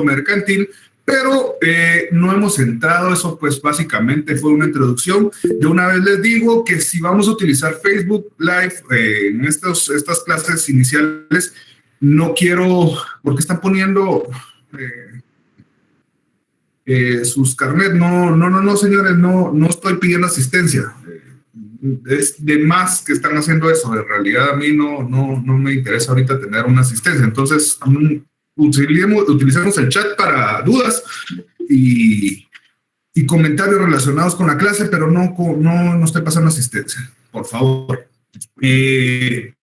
mercantil, pero no hemos entrado, eso pues básicamente fue una introducción. De una vez les digo que si vamos a utilizar Facebook Live en estas clases iniciales, no quiero, porque están poniendo sus carnet, no, señores, no estoy pidiendo asistencia. Es de más que están haciendo eso. En realidad a mí no me interesa ahorita tener una asistencia. Entonces, utilicemos el chat para dudas y comentarios relacionados con la clase, pero no estoy pasando asistencia, por favor. Les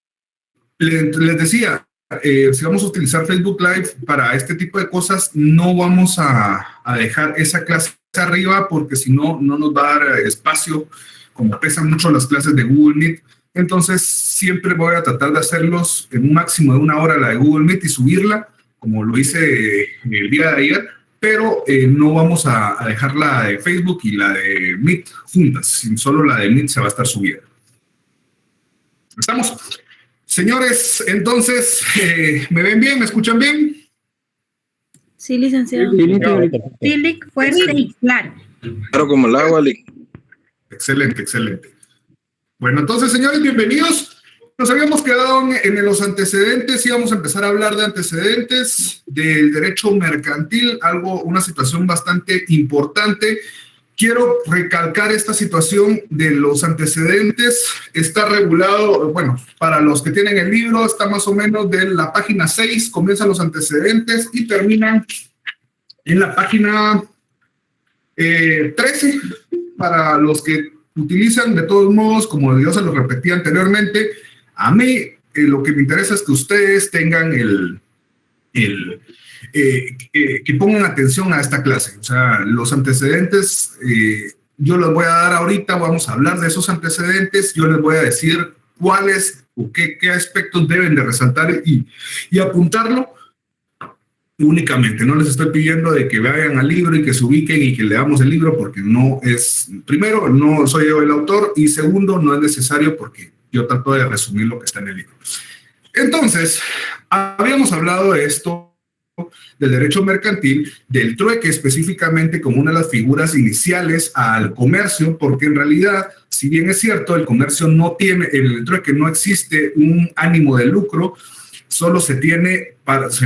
decía, si vamos a utilizar Facebook Live para este tipo de cosas, no vamos a dejar esa clase arriba porque si no nos va a dar espacio, como pesan mucho las clases de Google Meet. Entonces, siempre voy a tratar de hacerlos en un máximo de 1 hora la de Google Meet y subirla, como lo hice el día de ayer, pero no vamos a dejar la de Facebook y la de Meet juntas, solo la de Meet se va a estar subiendo. ¿Estamos? Señores, entonces, ¿me ven bien? ¿Me escuchan bien? Sí, licenciado. Sí, fuerte y claro. Claro como el agua, Lick. Excelente. Bueno, entonces, señores, bienvenidos. Nos habíamos quedado en los antecedentes, íbamos a empezar a hablar de antecedentes del derecho mercantil, una situación bastante importante. Quiero recalcar esta situación de los antecedentes. Está regulado, bueno, para los que tienen el libro, está más o menos de la página 6, comienzan los antecedentes y terminan en la página 13. Para los que utilizan, de todos modos, como yo se lo repetí anteriormente, a mí lo que me interesa es que ustedes tengan que pongan atención a esta clase. O sea, los antecedentes, yo les voy a dar ahorita, vamos a hablar de esos antecedentes, yo les voy a decir cuáles o qué aspectos deben de resaltar y apuntarlo únicamente. No les estoy pidiendo de que vayan al libro y que se ubiquen y que leamos el libro, porque no es, primero, no soy yo el autor, y segundo, no es necesario porque yo trato de resumir lo que está en el libro. Entonces, habíamos hablado de esto, del derecho mercantil, del trueque específicamente como una de las figuras iniciales al comercio, porque en realidad, si bien es cierto, el comercio no tiene, el trueque no existe un ánimo de lucro, solo se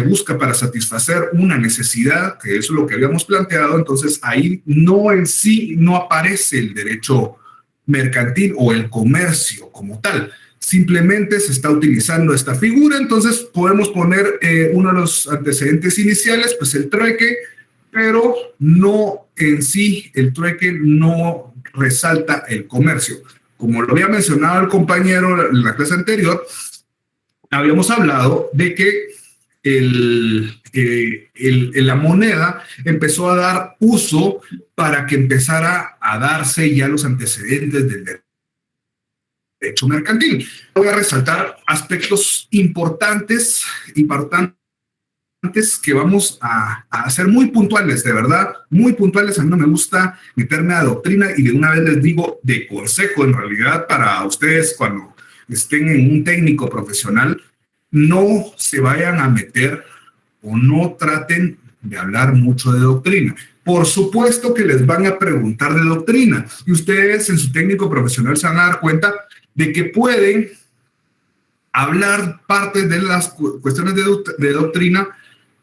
busca para satisfacer una necesidad, que es lo que habíamos planteado. Entonces ahí en sí no aparece el derecho mercantil o el comercio como tal, simplemente se está utilizando esta figura. Entonces podemos poner uno de los antecedentes iniciales, pues el trueque, pero no en sí, el trueque no resalta el comercio. Como lo había mencionado el compañero en la clase anterior, habíamos hablado de que la moneda empezó a dar uso para que empezara a darse ya los antecedentes del derecho mercantil. Voy a resaltar aspectos importantes que vamos a hacer muy puntuales, de verdad, muy puntuales. A mí no me gusta meterme a doctrina y de una vez les digo de consejo, en realidad, para ustedes cuando estén en un técnico profesional, no se vayan a meter o no traten de hablar mucho de doctrina. Por supuesto que les van a preguntar de doctrina y ustedes en su técnico profesional se van a dar cuenta de que pueden hablar parte de las cuestiones de doctrina,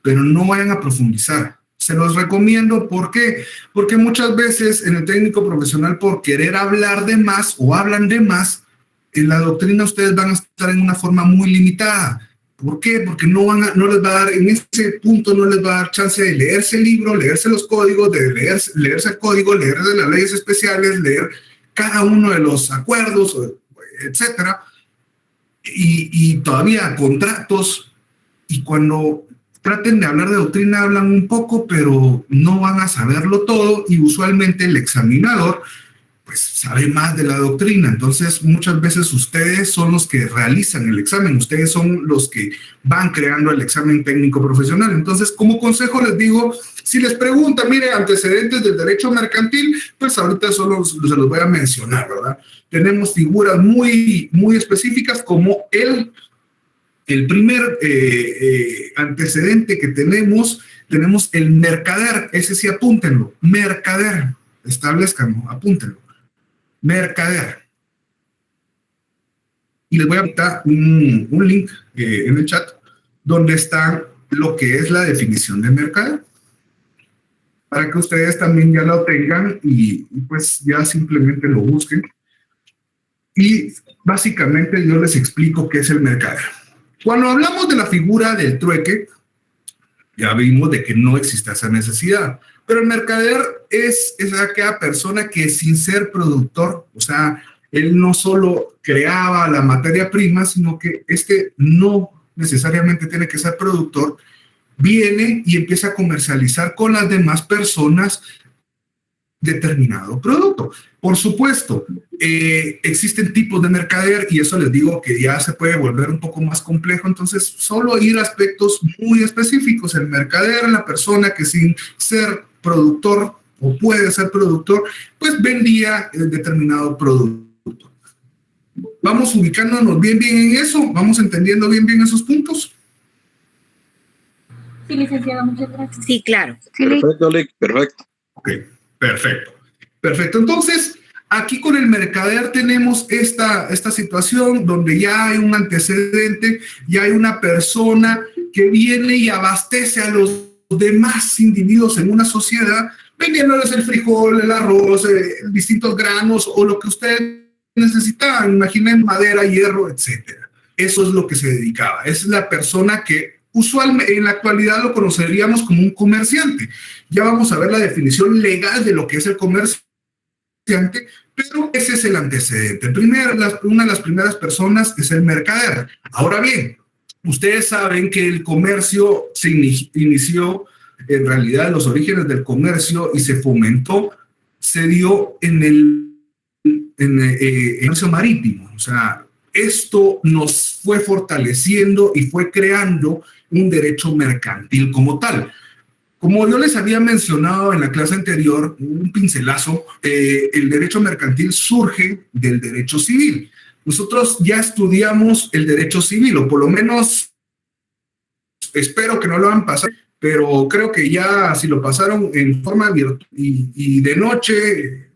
pero no vayan a profundizar. Se los recomiendo. ¿Por qué? Porque muchas veces en el técnico profesional, por querer hablar de más o hablan de más, en la doctrina ustedes van a estar en una forma muy limitada. ¿Por qué? Porque no les va a dar, en ese punto no les va a dar chance de leerse el libro, leerse los códigos, de leerse el código, leerse las leyes especiales, leer cada uno de los acuerdos, etcétera, y todavía contratos. Y cuando traten de hablar de doctrina, hablan un poco, pero no van a saberlo todo, y usualmente el examinador pues sabe más de la doctrina. Entonces muchas veces ustedes son los que realizan el examen, ustedes son los que van creando el examen técnico profesional. Entonces, como consejo les digo, si les preguntan, mire, antecedentes del derecho mercantil, pues ahorita solo se los voy a mencionar, ¿verdad? Tenemos figuras muy específicas, como el primer antecedente que tenemos tenemos el mercader, ese sí apúntenlo, mercader, establezcanlo, apúntenlo, mercader. Y les voy a meter un link en el chat donde está lo que es la definición de mercader, para que ustedes también ya lo tengan y pues ya simplemente lo busquen. Y básicamente yo les explico qué es el mercader. Cuando hablamos de la figura del trueque, ya vimos de que no existe esa necesidad, pero el mercader es aquella persona que sin ser productor, o sea, él no solo creaba la materia prima, sino que no necesariamente tiene que ser productor, viene y empieza a comercializar con las demás personas determinado producto. Por supuesto, existen tipos de mercader y eso les digo que ya se puede volver un poco más complejo, entonces solo ir a aspectos muy específicos. El mercader es la persona que sin ser productor o puede ser productor, pues vendía determinado producto. Vamos ubicándonos bien en eso, vamos entendiendo bien esos puntos. Sí, licenciada, muchas gracias. Sí, claro. Perfecto, Lick, perfecto. Ok, perfecto. Entonces, aquí con el mercader tenemos esta situación donde ya hay un antecedente, ya hay una persona que viene y abastece a los demás individuos en una sociedad, vendiéndoles el frijol, el arroz, distintos granos o lo que ustedes necesitaban. Imaginen madera, hierro, etcétera. Eso es lo que se dedicaba. Es la persona que usualmente en la actualidad lo conoceríamos como un comerciante. Ya vamos a ver la definición legal de lo que es el comerciante, pero ese es el antecedente. Una de las primeras personas es el mercader. Ahora bien, ustedes saben que el comercio se inició, en realidad los orígenes del comercio y se fomentó, se dio en el comercio marítimo. O sea, esto nos fue fortaleciendo y fue creando un derecho mercantil como tal. Como yo les había mencionado en la clase anterior, un pincelazo, el derecho mercantil surge del derecho civil. Nosotros ya estudiamos el derecho civil, o por lo menos espero que no lo han pasado, pero creo que ya si lo pasaron en forma virtual y de noche,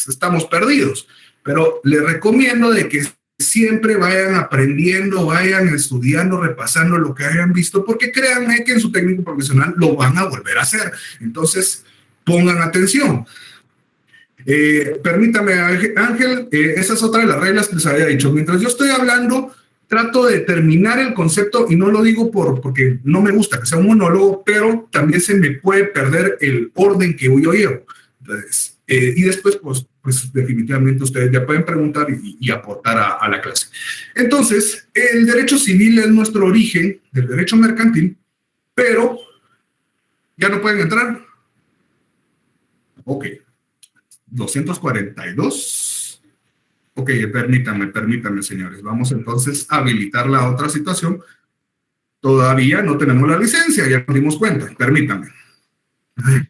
estamos perdidos. Pero les recomiendo de que siempre vayan aprendiendo, vayan estudiando, repasando lo que hayan visto, porque créanme que en su técnico profesional lo van a volver a hacer. Entonces, pongan atención. Permítame, Ángel, esa es otra de las reglas que les había dicho. Mientras yo estoy hablando, trato de terminar el concepto y no lo digo porque no me gusta que sea un monólogo, pero también se me puede perder el orden que yo llevo. Entonces, y después, pues definitivamente ustedes ya pueden preguntar y aportar a la clase. Entonces, el derecho civil es nuestro origen del derecho mercantil, pero ya no pueden entrar. Ok. 242. Ok, permítanme, señores. Vamos entonces a habilitar la otra situación. Todavía no tenemos la licencia, ya nos dimos cuenta. Permítanme. Ay,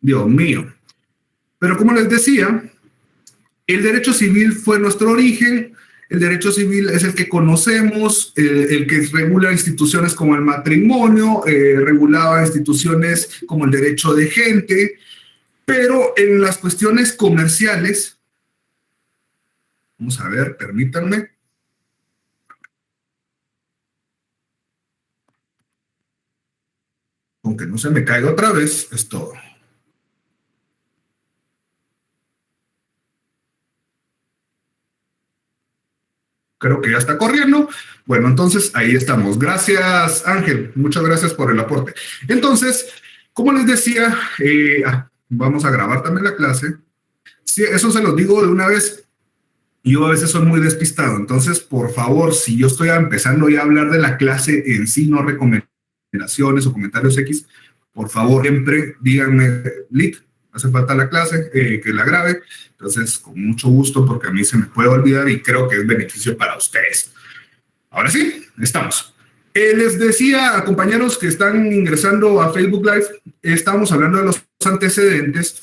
Dios mío. Pero como les decía, el derecho civil fue nuestro origen. El derecho civil es el que conocemos, el que regula instituciones como el matrimonio, regulaba instituciones como el derecho de gente, pero en las cuestiones comerciales, vamos a ver, permítanme. Aunque no se me caiga otra vez, es todo. Creo que ya está corriendo. Bueno, entonces ahí estamos. Gracias, Ángel. Muchas gracias por el aporte. Entonces, como les decía, vamos a grabar también la clase. Sí, eso se los digo de una vez. Yo a veces soy muy despistado. Entonces, por favor, si yo estoy empezando ya a hablar de la clase en sí, no recomendaciones o comentarios X, por favor, siempre díganme, Lick, hace falta la clase, que la grabe. Entonces, con mucho gusto, porque a mí se me puede olvidar y creo que es beneficio para ustedes. Ahora sí, estamos. Les decía, compañeros que están ingresando a Facebook Live, estamos hablando de los antecedentes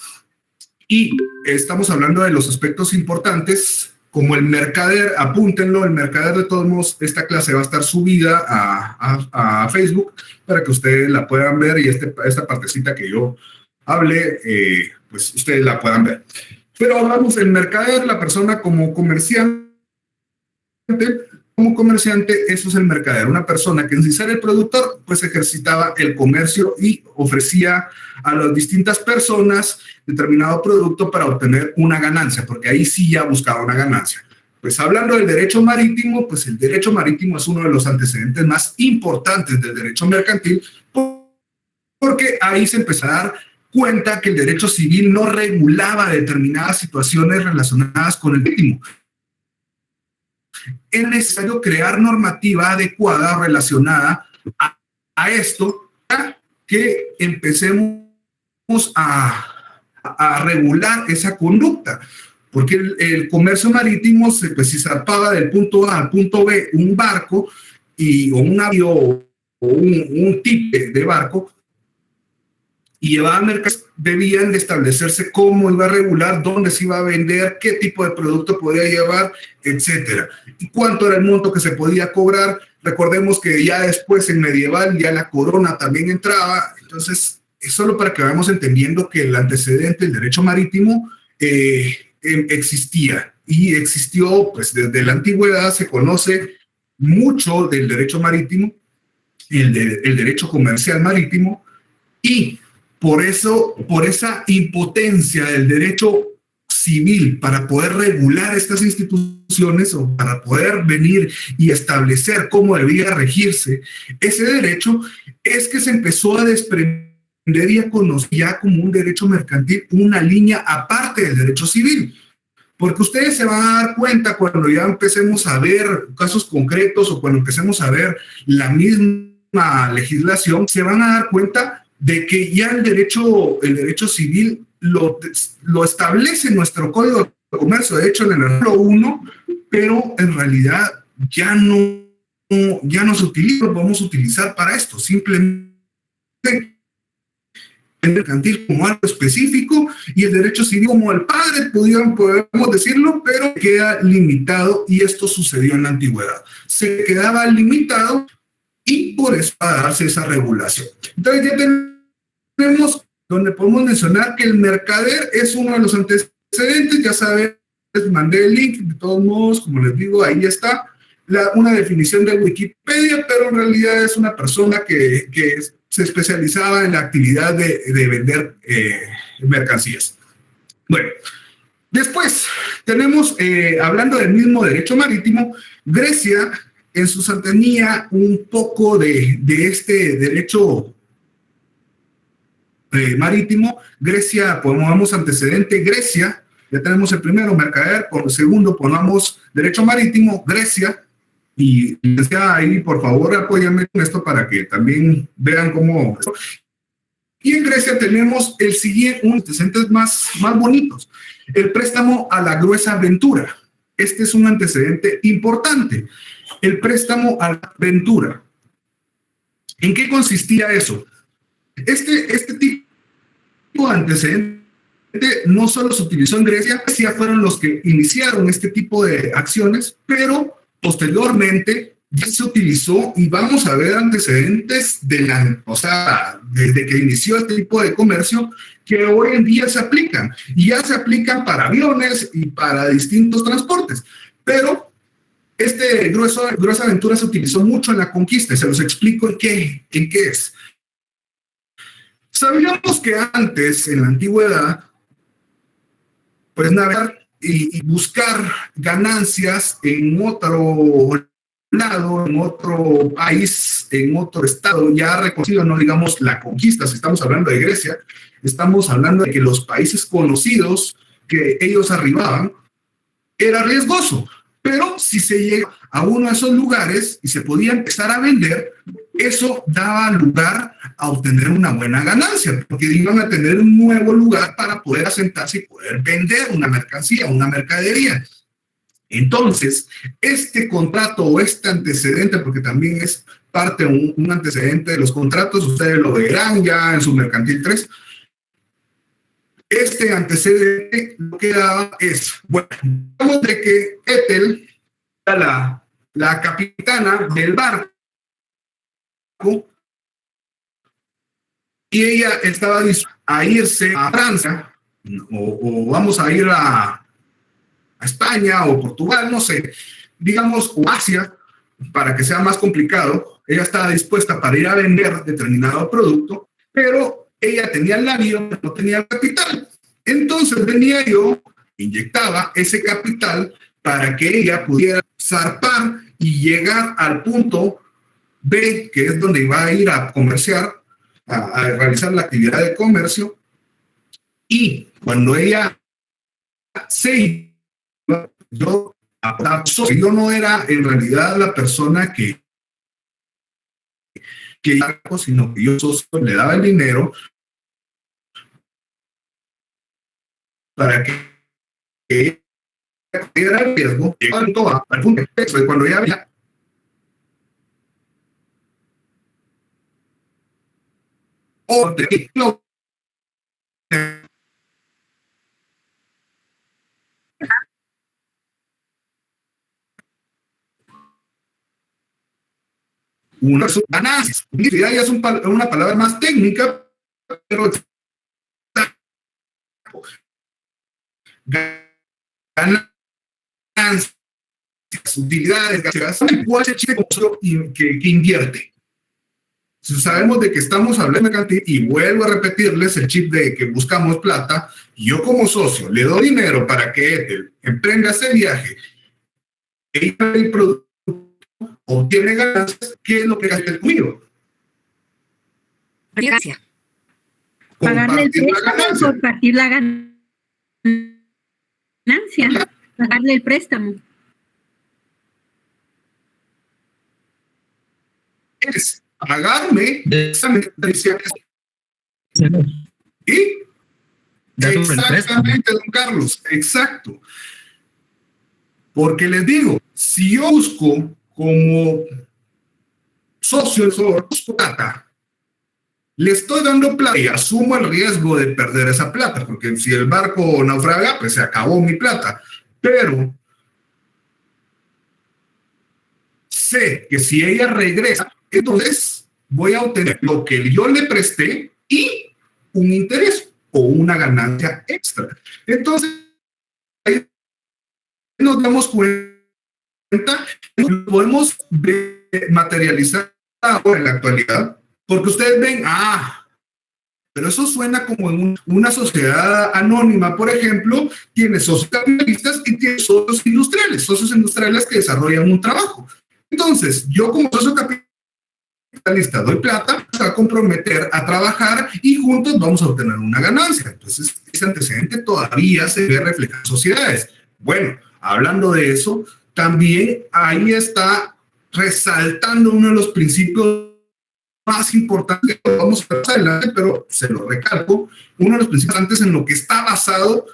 y estamos hablando de los aspectos importantes como el mercader, apúntenlo, el mercader de todos modos, esta clase va a estar subida a Facebook para que ustedes la puedan ver y esta partecita que yo hablé, pues ustedes la puedan ver. Pero hablamos del mercader, la persona como comerciante. Como comerciante, eso es el mercader, una persona que sin ser el productor, pues ejercitaba el comercio y ofrecía a las distintas personas determinado producto para obtener una ganancia, porque ahí sí ya buscaba una ganancia. Pues hablando del derecho marítimo, pues el derecho marítimo es uno de los antecedentes más importantes del derecho mercantil, porque ahí se empezó a dar cuenta que el derecho civil no regulaba determinadas situaciones relacionadas con el marítimo. Es necesario crear normativa adecuada relacionada a esto para que empecemos a regular esa conducta, porque el comercio marítimo si zarpaba del punto A al punto B un barco o un avión o un tipo de barco y llevaban mercancías, debían de establecerse cómo iba a regular, dónde se iba a vender, qué tipo de producto podía llevar, etcétera. Y cuánto era el monto que se podía cobrar. Recordemos que ya después en medieval ya la corona también entraba. Entonces, es solo para que vayamos entendiendo que el antecedente del derecho marítimo existía y existió, pues desde la antigüedad se conoce mucho del derecho marítimo, el derecho comercial marítimo, y por eso, por esa impotencia del derecho civil para poder regular estas instituciones o para poder venir y establecer cómo debía regirse ese derecho, es que se empezó a desprender y a conocer ya como un derecho mercantil una línea aparte del derecho civil. Porque ustedes se van a dar cuenta cuando ya empecemos a ver casos concretos o cuando empecemos a ver la misma legislación, se van a dar cuenta de que ya el derecho civil lo establece nuestro Código de Comercio, de hecho en el artículo 1, pero en realidad ya no se utiliza, lo podemos utilizar para esto, simplemente el mercantil como algo específico y el derecho civil como el padre, podemos decirlo, pero queda limitado y esto sucedió en la antigüedad. Se quedaba limitado y por eso va a darse esa regulación. Entonces ya tenemos donde podemos mencionar que el mercader es uno de los antecedentes, ya saben, les mandé el link, de todos modos, como les digo, ahí está una definición de Wikipedia, pero en realidad es una persona que se especializaba en la actividad de vender mercancías. Bueno, después tenemos, hablando del mismo derecho marítimo, Grecia en su tenía un poco de este derecho marítimo. Grecia, pongamos antecedente, Grecia, ya tenemos el primero, mercader, por el segundo pongamos derecho marítimo, Grecia, y ahí, por favor, apóyame con esto para que también vean cómo. Y en Grecia tenemos el siguiente, unos antecedentes más bonitos, el préstamo a la gruesa ventura. Este es un antecedente importante, el préstamo a la ventura. ¿En qué consistía eso? Este tipo de antecedente no solo se utilizó en Grecia, ya fueron los que iniciaron este tipo de acciones, pero posteriormente ya se utilizó y vamos a ver antecedentes desde que inició este tipo de comercio que hoy en día se aplican y ya se aplican para aviones y para distintos transportes, pero gruesa aventura se utilizó mucho en la conquista y se los explico en qué es. Sabíamos que antes, en la antigüedad, pues navegar y buscar ganancias en otro lado, en otro país, en otro estado ya reconocido, no digamos la conquista, si estamos hablando de Grecia, estamos hablando de que los países conocidos que ellos arribaban era riesgoso, pero si se llega a uno de esos lugares y se podía empezar a vender, eso daba lugar a obtener una buena ganancia, porque iban a tener un nuevo lugar para poder asentarse y poder vender una mercancía, una mercadería. Entonces, este contrato o este antecedente, porque también es parte de un antecedente de los contratos, ustedes lo verán ya en su mercantil 3, Este antecedente lo que da es, bueno, digamos de que Ethel era la capitana del barco y ella estaba dispuesta a irse a Francia o vamos a ir a España o Portugal, no sé, digamos, o Asia, para que sea más complicado. Ella estaba dispuesta para ir a vender determinado producto, pero ella tenía el navío, no tenía el capital. Entonces venía yo, inyectaba ese capital para que ella pudiera zarpar y llegar al punto B, que es donde iba a ir a comerciar, a realizar la actividad de comercio. Y cuando ella se iba, yo no era en realidad la persona sino que yo le daba el dinero para que era el riesgo, al punto de cuando ya había una ganancias. Ya es una palabra más técnica, pero ganancias, utilidades, ¿cuál es el chiste que invierte? Si sabemos de que estamos hablando de cantidad, y vuelvo a repetirles el chip de que buscamos plata, y yo como socio le doy dinero para que Ethel emprenda ese viaje, el producto obtiene ganancias, ¿qué es lo que hace conmigo? Gracias. Pagarle el préstamo, compartir la ganancia, pagarle el préstamo. Es pagarme esa mensualidad. ¿Y? Exactamente, don Carlos, exacto. Porque les digo, si yo busco como socio plata, le estoy dando plata y asumo el riesgo de perder esa plata, porque si el barco naufraga, pues se acabó mi plata. Pero sé que si ella regresa, entonces voy a obtener lo que yo le presté y un interés o una ganancia extra. Entonces, ahí nos damos cuenta, lo podemos materializar ahora en la actualidad, porque ustedes ven, pero eso suena como en una sociedad anónima, por ejemplo, tiene socios capitalistas y tiene socios industriales que desarrollan un trabajo. Entonces, yo como socio capitalista doy plata, se va a comprometer a trabajar y juntos vamos a obtener una ganancia. Entonces, ese antecedente todavía se ve reflejado en sociedades. Bueno, hablando de eso, también ahí está resaltando uno de los principios más importantes que vamos a ver adelante, pero se lo recalco, uno de los principios antes en lo que está basado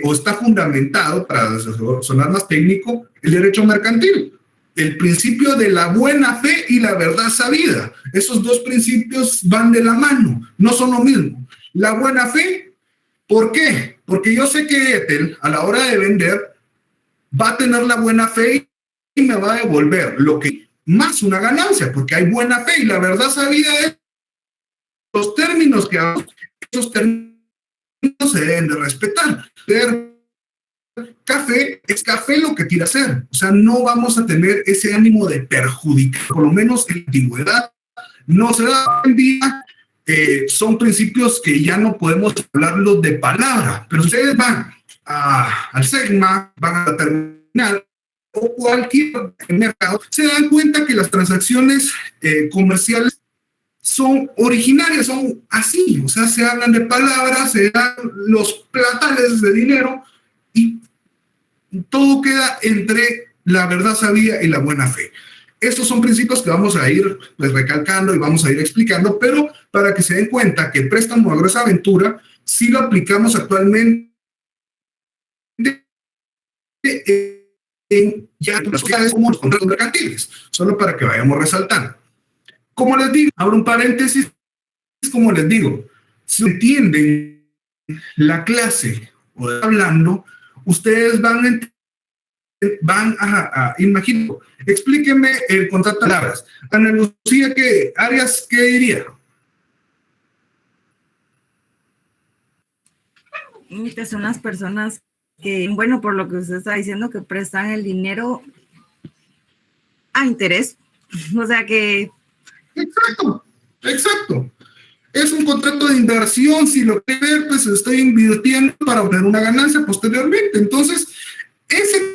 o está fundamentado, para sonar más técnico, el derecho mercantil. El principio de la buena fe y la verdad sabida. Esos dos principios van de la mano, no son lo mismo. La buena fe, ¿por qué? Porque yo sé que Ethel, a la hora de vender, va a tener la buena fe y me va a devolver lo que más una ganancia, porque hay buena fe y la verdad sabida es los términos que hago, esos términos se deben de respetar. Café es café lo que quiere hacer, o sea, no vamos a tener ese ánimo de perjudicar, por lo menos en la antigüedad no se da. Hoy en día son principios que ya no podemos hablarlos de palabra, pero ustedes van al SEGMA, van a la terminal o cualquier mercado, se dan cuenta que las transacciones comerciales son originarias, son así, o sea, se hablan de palabras, se dan los platales de dinero y todo queda entre la verdad sabida y la buena fe. Estos son principios que vamos a ir recalcando y vamos a ir explicando, pero para que se den cuenta que el préstamo a gruesa aventura sí lo aplicamos actualmente en ya las sociedades como los contratos mercantiles, solo para que vayamos resaltando. Como les digo, abro un paréntesis, como les digo, se entienden la clase o hablando, ustedes van a imagino, explíqueme el contrato de palabras. Ana Lucía, Arias, ¿qué diría? Que son las personas que, bueno, por lo que usted está diciendo, que prestan el dinero a interés. O sea que... Exacto. Es un contrato de inversión, si lo quiere ver, pues estoy invirtiendo para obtener una ganancia posteriormente. Entonces, ese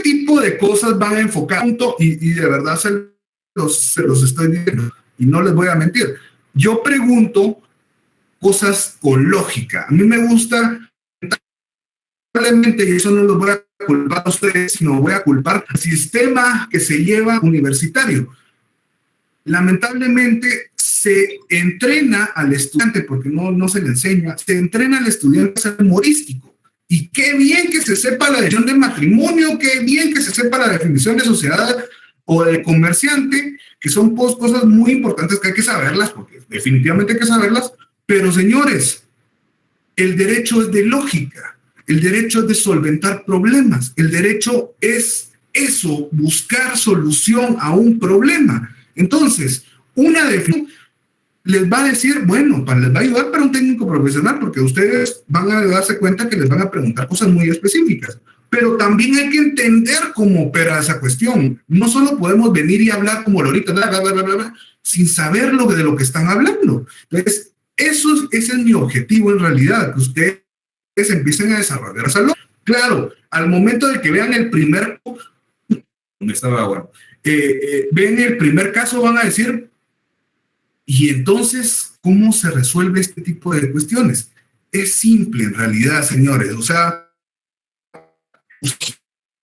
tipo de cosas van a enfocar y de verdad se los estoy diciendo y no les voy a mentir. Yo pregunto cosas con lógica. A mí me gusta, lamentablemente, y eso no los voy a culpar a ustedes, sino voy a culpar al sistema que se lleva universitario. Lamentablemente se entrena al estudiante, porque no se le enseña, se entrena al estudiante a ser humorístico. Y qué bien que se sepa la definición de matrimonio, qué bien que se sepa la definición de sociedad o de comerciante, que son cosas muy importantes que hay que saberlas, porque definitivamente hay que saberlas. Pero señores, el derecho es de lógica, el derecho es de solventar problemas, el derecho es eso, buscar solución a un problema. Entonces, una definición les va a decir, bueno, les va a ayudar para un técnico profesional, porque ustedes van a darse cuenta que les van a preguntar cosas muy específicas. Pero también hay que entender cómo opera esa cuestión. No solo podemos venir y hablar como lorita, bla, bla, bla, bla, bla, sin saber de lo que están hablando. Entonces, ese es mi objetivo en realidad, que ustedes empiecen a desarrollar esa lógica. Claro, al momento de que vean el primer... ven el primer caso, van a decir, y entonces, ¿cómo se resuelve este tipo de cuestiones? Es simple en realidad, señores. O sea,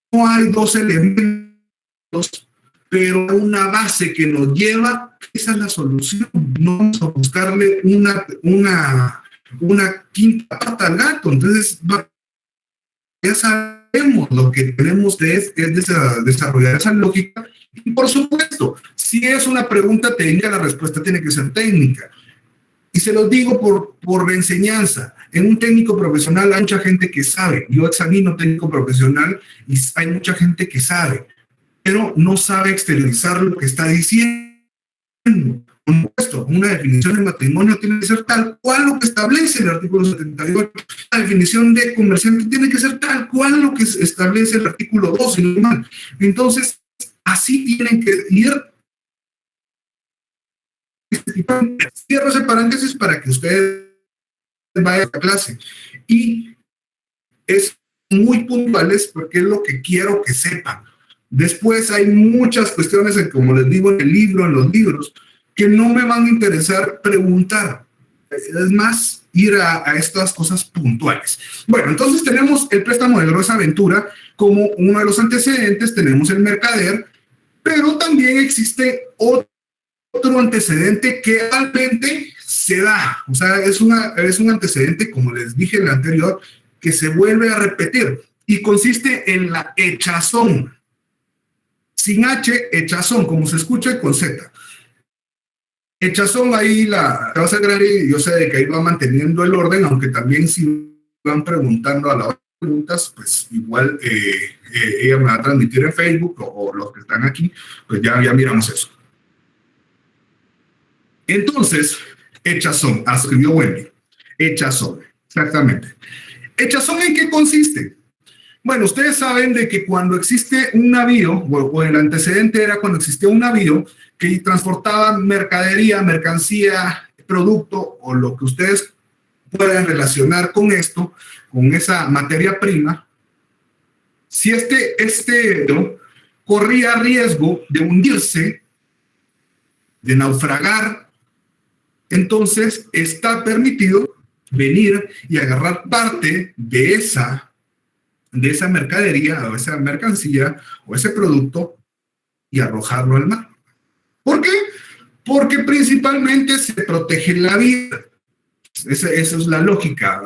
no hay dos elementos, pero una base que nos lleva, esa es la solución. No vamos a buscarle una quinta pata al gato. Entonces, ya sabemos lo que tenemos es desarrollar esa lógica. Y por supuesto, si es una pregunta técnica, la respuesta tiene que ser técnica. Y se los digo por enseñanza. En un técnico profesional hay mucha gente que sabe. Yo examino técnico profesional y hay mucha gente que sabe, pero no sabe exteriorizar lo que está diciendo. Por supuesto, una definición de matrimonio tiene que ser tal cual lo que establece el artículo 78. La definición de comerciante tiene que ser tal cual lo que establece el artículo 2. Entonces, así tienen que ir. Cierro ese paréntesis para que ustedes vayan a clase. Y es muy puntuales porque es lo que quiero que sepan. Después hay muchas cuestiones, como les digo en el libro, en los libros, que no me van a interesar preguntar. Es más, ir a estas cosas puntuales. Bueno, entonces tenemos el préstamo de Grosa Ventura como uno de los antecedentes, tenemos el mercader, pero también existe otro antecedente que realmente se da. O sea, es un antecedente, como les dije en el anterior, que se vuelve a repetir y consiste en la echazón. Sin H, echazón, como se escucha, con Z. Echazón, ahí la vas a crear y yo sé de que ahí va manteniendo el orden, aunque también si van preguntando a la hora de preguntas, pues igual ella me va a transmitir en Facebook o los que están aquí, pues ya miramos eso. Entonces, echazón, escribió Wendy. Echazón, exactamente. ¿Echazón en qué consiste? Bueno, ustedes saben de que cuando existe un navío, o el antecedente era cuando existía un navío que transportaba mercadería, mercancía, producto o lo que ustedes puedan relacionar con esto, con esa materia prima, si este corría riesgo de hundirse, de naufragar, entonces está permitido venir y agarrar parte de esa mercadería o esa mercancía o ese producto y arrojarlo al mar. ¿Por qué? Porque principalmente se protege la vida. Esa es la lógica.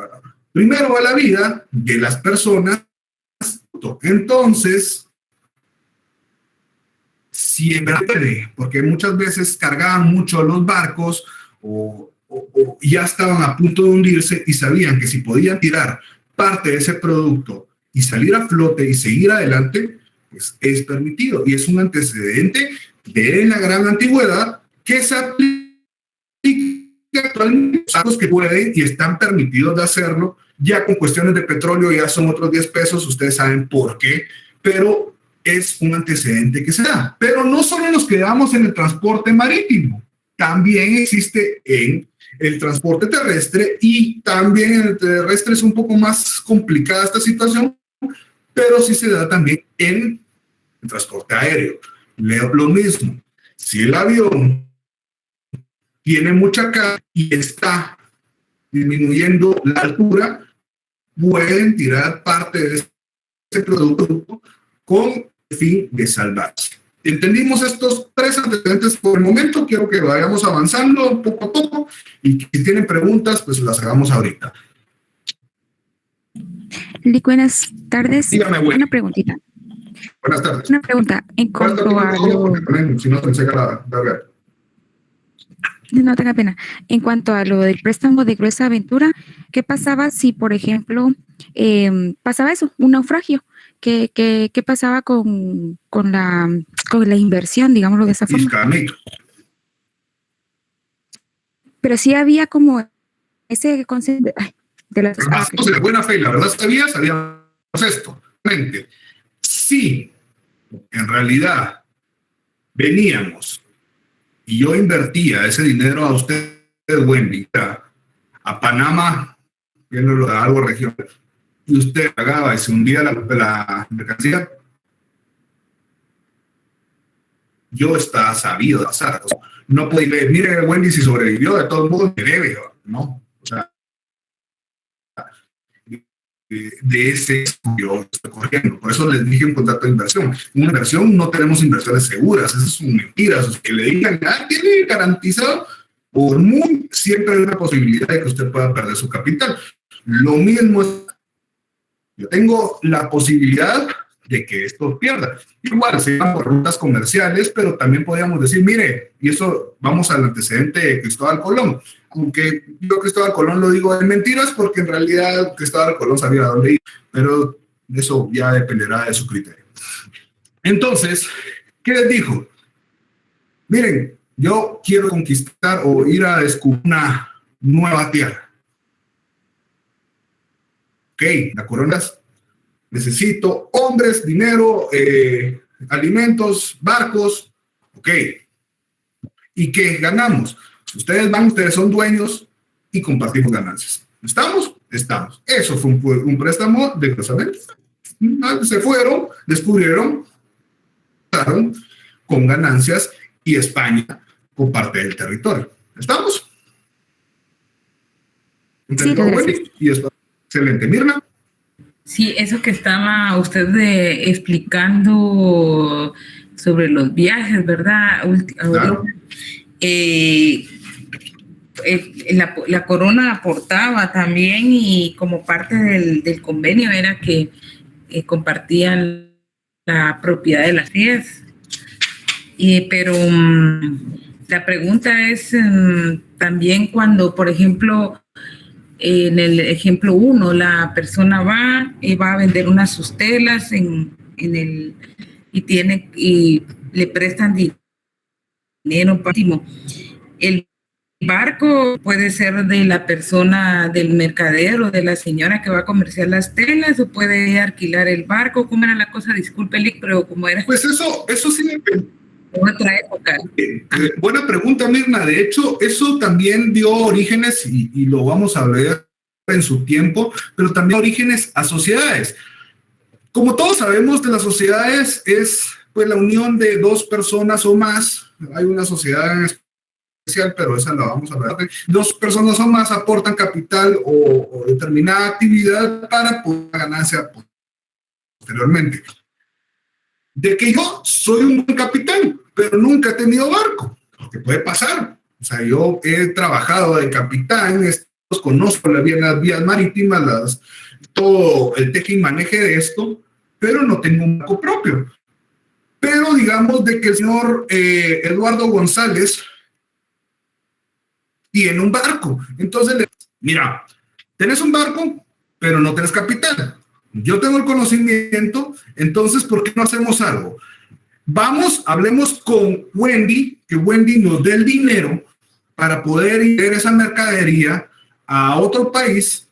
Primero va la vida de las personas. Entonces, siempre, porque muchas veces cargaban mucho los barcos o o ya estaban a punto de hundirse y sabían que si podían tirar parte de ese producto y salir a flote y seguir adelante, pues es permitido. Y es un antecedente de la gran antigüedad que se aplica actualmente a los que pueden y están permitidos de hacerlo. Ya con cuestiones de petróleo ya son otros 10 pesos, ustedes saben por qué, pero es un antecedente que se da. Pero no solo nos quedamos en el transporte marítimo, también existe en el transporte terrestre, y también en el terrestre es un poco más complicada esta situación, pero sí se da también en el transporte aéreo. Lo mismo, si el avión tiene mucha carga y está disminuyendo la altura, pueden tirar parte de ese producto con el fin de salvarse. Entendimos estos 3 antecedentes por el momento. Quiero que vayamos avanzando poco a poco y si tienen preguntas, pues las hagamos ahorita. Lic, buenas tardes. Dígame, güey. Una preguntita. Buenas tardes. Una pregunta en cuanto a lo... Si no, te enseña la verga. No tenga pena. En cuanto a lo del préstamo de gruesa aventura, ¿qué pasaba si, por ejemplo, pasaba eso, un naufragio? ¿Qué pasaba con la inversión, digámoslo de esa forma? Fiscalmente. Pero sí había como ese concepto de las... Entonces, de buena fe, la verdad sabíamos esto. Sí, en realidad veníamos y yo invertía ese dinero a usted, Wendy, a Panamá, viendo algo regional, y usted pagaba y se hundía la mercancía, yo estaba sabido de pasar. No podía ver, mire, Wendy, si sobrevivió, de todos modos me debe, ¿no? O sea, de ese estudio estoy corriendo. Por eso les dije un contrato de inversión. Una inversión, no tenemos inversiones seguras, eso es una mentira. Eso es que le digan, tiene garantizado, por muy, siempre hay una posibilidad de que usted pueda perder su capital. Lo mismo es, yo tengo la posibilidad de que esto pierda. Igual se llaman por rutas comerciales, pero también podríamos decir, mire, y eso vamos al antecedente de Cristóbal Colón. Aunque yo Cristóbal Colón lo digo de mentiras, porque en realidad Cristóbal Colón sabía a dónde ir, pero eso ya dependerá de su criterio. Entonces, ¿qué les dijo? Miren, yo quiero conquistar o ir a descubrir una nueva tierra. Ok, la corona, necesito hombres, dinero, alimentos, barcos. Ok. ¿Y qué ganamos? Ustedes van, ustedes son dueños y compartimos ganancias. ¿Estamos? Estamos. Eso fue un préstamo de grossamente. Se fueron, descubrieron, con ganancias y España con parte del territorio. ¿Estamos? Sí, y esto, excelente. Mirna. Sí, eso que estaba usted explicando sobre los viajes, ¿verdad? Claro. La corona aportaba también, y como parte del convenio era que compartían la propiedad de las tierras. Pero la pregunta es también cuando, por ejemplo, en el ejemplo 1, la persona va a vender unas sustelas y le prestan dinero próximo. El barco puede ser de la persona, del mercader o de la señora que va a comerciar las telas, o puede alquilar el barco. ¿Cómo era la cosa? Disculpe, Lic, pero ¿cómo era? Pues eso sí depende. Otra época. Buena pregunta, Mirna. De hecho, eso también dio orígenes, y lo vamos a ver en su tiempo, pero también orígenes a sociedades. Como todos sabemos, de las sociedades es pues la unión de 2 personas o más. Hay una sociedad en especial, pero esa la vamos a ver. 2 personas o más aportan capital o determinada actividad para poder ganancia posteriormente. De que yo soy un buen capitán, pero nunca he tenido barco, lo que puede pasar. O sea, yo he trabajado de capitán, conozco las vías marítimas, todo el teje y maneje de esto, pero no tengo un barco propio. Pero digamos de que el señor Eduardo González tiene un barco. Entonces, mira, tenés un barco, pero no tenés capital. Yo tengo el conocimiento, entonces, ¿por qué no hacemos algo? Vamos, hablemos con Wendy, que Wendy nos dé el dinero para poder ir esa mercadería a otro país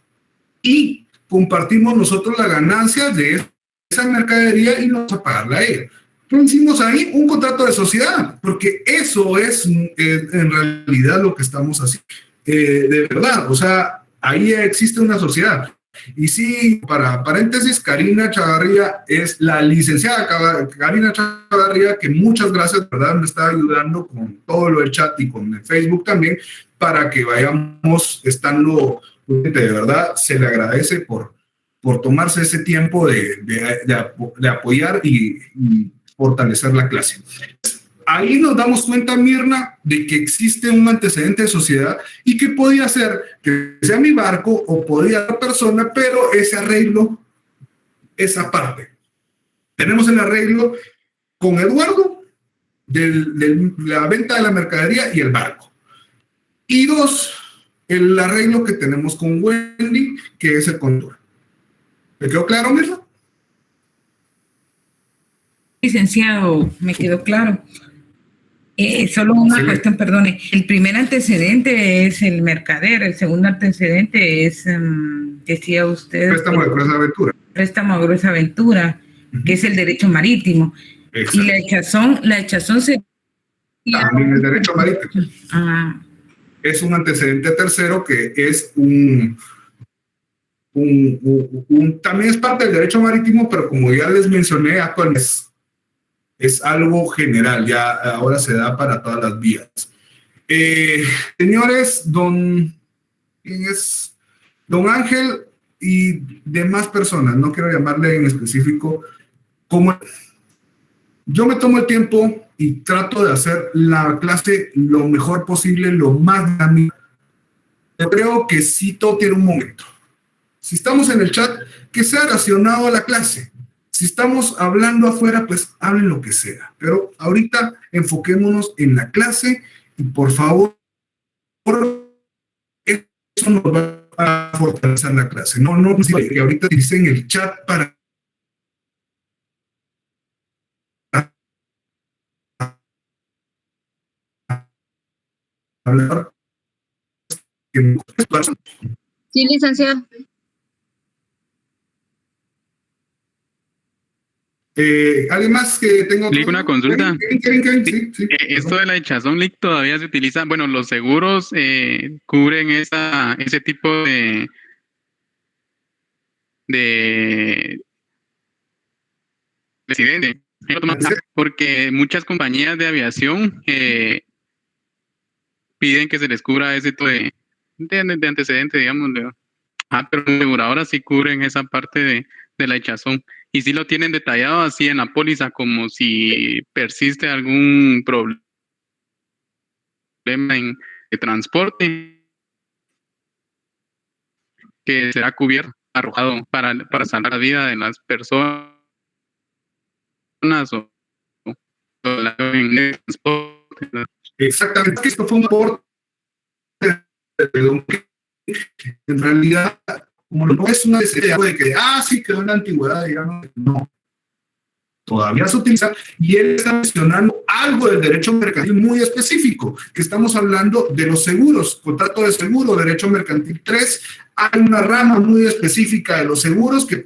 y compartimos nosotros la ganancia de esa mercadería y nos vamos a pagarla a ella. ¿Qué hicimos ahí? Un contrato de sociedad, porque eso es en realidad lo que estamos haciendo. De verdad, o sea, ahí existe una sociedad. Y sí, para paréntesis, Karina Chavarría es la licenciada Karina Chavarría, que muchas gracias, ¿verdad? Me está ayudando con todo lo del chat y con el Facebook también, para que vayamos estando, de verdad, se le agradece por tomarse ese tiempo de apoyar y fortalecer la clase. Ahí nos damos cuenta, Mirna, de que existe un antecedente de sociedad y que podía ser que sea mi barco o podía ser persona, pero ese arreglo, esa parte. Tenemos el arreglo con Eduardo de la venta de la mercadería y el barco. Y dos, el arreglo que tenemos con Wendy, que es el conductor. ¿Me quedó claro, Mirna? Licenciado, me quedó claro. Solo una cuestión, perdone. El primer antecedente es el mercader, el segundo antecedente es, decía usted, préstamo de gruesa aventura. Préstamo de gruesa aventura, que es el derecho marítimo. Exacto. Y la echazón se... También el derecho marítimo. Es un antecedente tercero que es también es parte del derecho marítimo, pero como ya les mencioné, actualmente es algo general, ya ahora se da para todas las vías. Señores, ¿quién es? Don Ángel y demás personas, no quiero llamarle en específico, como yo me tomo el tiempo y trato de hacer la clase lo mejor posible, lo más dinámico. Yo creo que sí, todo tiene un momento. Si estamos en el chat, que sea relacionado a la clase. Si estamos hablando afuera, pues hablen lo que sea. Pero ahorita enfoquémonos en la clase y por favor, eso nos va a fortalecer la clase. No, que ahorita utilicen el chat para hablar. Sí, licenciado. ¿Alguien más que tenga una consulta? Sí. Esto de la echazón LIC todavía se utiliza, bueno, los seguros cubren ese tipo de accidente, porque muchas compañías de aviación piden que se les cubra ese tipo de antecedente, digamos, pero las aseguradoras sí cubren esa parte de la echazón. Y sí lo tienen detallado así en la póliza, como si persiste algún problema de transporte, que será cubierto, arrojado para salvar la vida de las personas o en el transporte. Exactamente, esto fue un aporte, en realidad, como no es una necesidad de que, sí, quedó en la antigüedad, digamos, no. Todavía se utiliza y él está mencionando algo del derecho mercantil muy específico, que estamos hablando de los seguros, contrato de seguro, derecho mercantil 3, hay una rama muy específica de los seguros que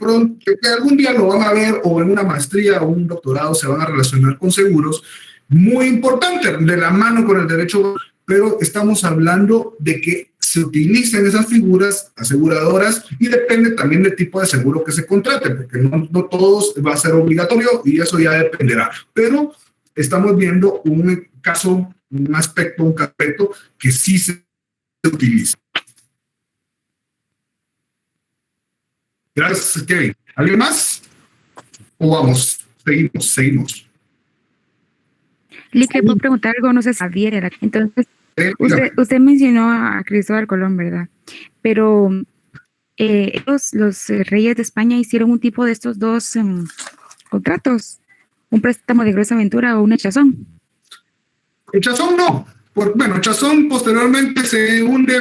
algún día lo van a ver o en una maestría o un doctorado se van a relacionar con seguros, muy importante, de la mano con el derecho, pero estamos hablando de que se utilicen esas figuras aseguradoras y depende también del tipo de seguro que se contrate, porque no todos va a ser obligatorio y eso ya dependerá. Pero estamos viendo un caso, un aspecto que sí se utiliza. Gracias, Kevin. ¿Alguien más? ¿O vamos? Seguimos. Lick, le puedo preguntar algo, no sé si Javier. Entonces, usted mencionó a Cristóbal Colón, ¿verdad? Pero los reyes de España hicieron un tipo de estos dos contratos, un préstamo de gruesa aventura o un echazón. Echazón no, Bueno, Chazón posteriormente se hunde,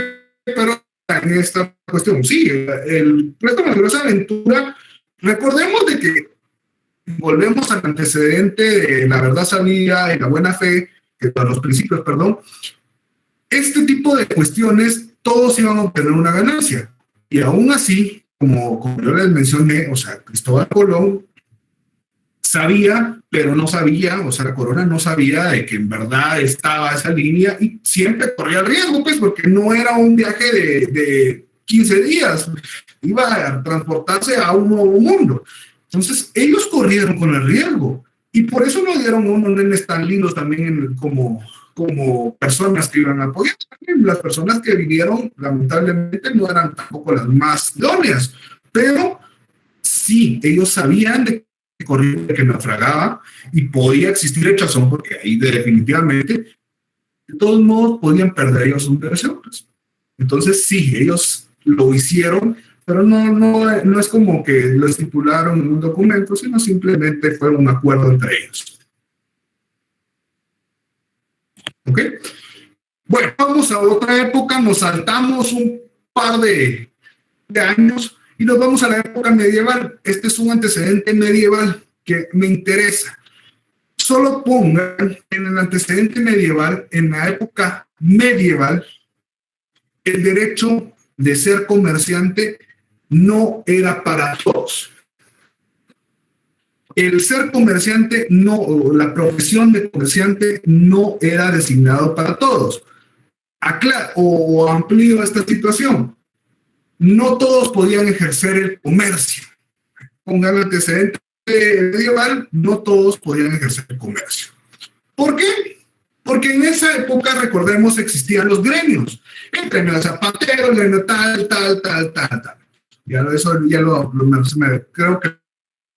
pero en esta cuestión, sí, el préstamo de gruesa aventura, recordemos de que volvemos al antecedente de la verdad sabía y la buena fe, que para los principios, perdón, este tipo de cuestiones, todos iban a obtener una ganancia. Y aún así, como yo les mencioné, o sea, Cristóbal Colón sabía, pero no sabía, o sea, la corona no sabía de que en verdad estaba esa línea y siempre corría el riesgo, pues, porque no era un viaje de 15 días, iba a transportarse a un nuevo mundo. Entonces, ellos corrieron con el riesgo y por eso nos dieron unos nenes tan lindos también como personas que iban a apoyar. Las personas que vinieron, lamentablemente, no eran tampoco las más idóneas, pero sí, ellos sabían de que corría, que naufragaba y podía existir el Chazón, porque ahí definitivamente, de todos modos, podían perder ellos sus inversiones. Entonces, sí, ellos lo hicieron, pero no es como que lo estipularon en un documento, sino simplemente fue un acuerdo entre ellos. ¿Ok? Bueno, vamos a otra época, nos saltamos un par de años y nos vamos a la época medieval. Este es un antecedente medieval que me interesa. Solo pongan en el antecedente medieval, en la época medieval, el derecho de ser comerciante no era para todos. El ser comerciante no, la profesión de comerciante no era designado para todos. O amplío esta situación. No todos podían ejercer el comercio. Pongan el antecedente medieval, no todos podían ejercer el comercio. ¿Por qué? Porque en esa época, recordemos, existían los gremios. El gremio de zapateros, el gremio tal. Creo que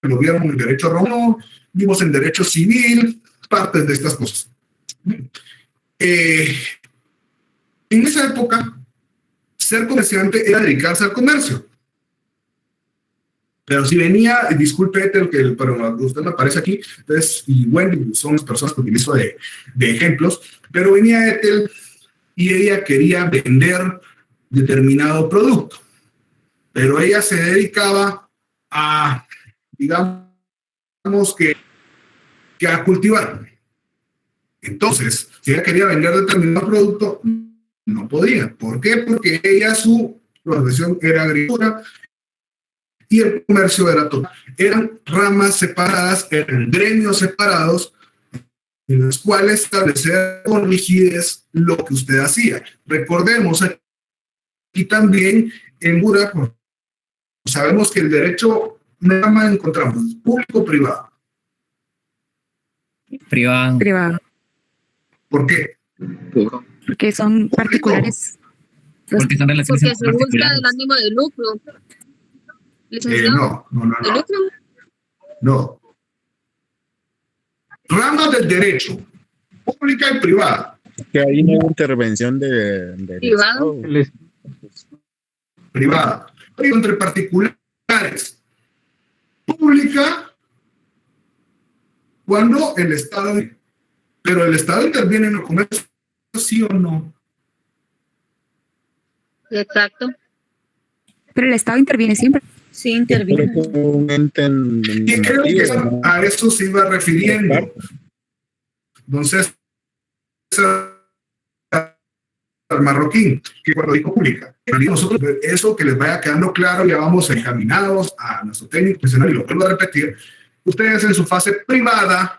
lo vieron en el derecho romano, vimos en derecho civil, partes de estas cosas. En esa época, ser comerciante era dedicarse al comercio. Pero si venía, disculpe, pero usted me aparece aquí, entonces, y Wendy son las personas que utilizo de ejemplos, pero venía Ethel y ella quería vender determinado producto, pero ella se dedicaba a, digamos que a cultivar. Entonces, si ella quería vender determinado producto, no podía. ¿Por qué? Porque ella, su profesión era agricultura y el comercio era todo. Eran ramas separadas, eran gremios separados, en los cuales establecer con rigidez lo que usted hacía. Recordemos, aquí también en Buraco, sabemos que el derecho nada más encontramos público-privado. Privado. ¿Por qué? Porque son particulares. Porque son relaciones Porque se busca particulares. el ánimo de lucro. Licenciado, ¿de lucro? No. Ramas del derecho, pública y privada. Que ahí no hay intervención de Privado. Privada. Pero entre particulares. Pública, cuando el Estado... Pero el Estado interviene en el comercio, ¿sí o no? Exacto. Pero el Estado interviene siempre. Sí, interviene. Y creo que a eso se iba refiriendo. Entonces, al marroquín, que cuando dijo pública, nosotros eso que les vaya quedando claro, ya vamos encaminados a nuestro técnico profesional, y lo vuelvo a repetir, ustedes en su fase privada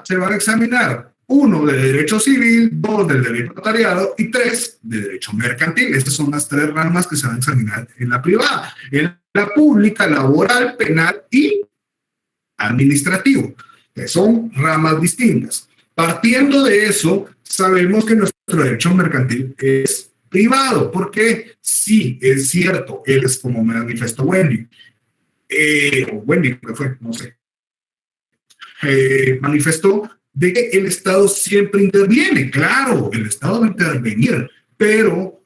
se van a examinar 1 de derecho civil, 2 del derecho notariado y 3 de derecho mercantil. Estas son las 3 ramas que se van a examinar en la privada. En la pública, laboral, penal y administrativo, que son ramas distintas. Partiendo de eso, sabemos que nuestro derecho mercantil es privado, porque sí, es cierto, es como me manifestó Wendy, Wendy, ¿qué fue? No sé. Manifestó de que el Estado siempre interviene. Claro, el Estado va a intervenir, pero,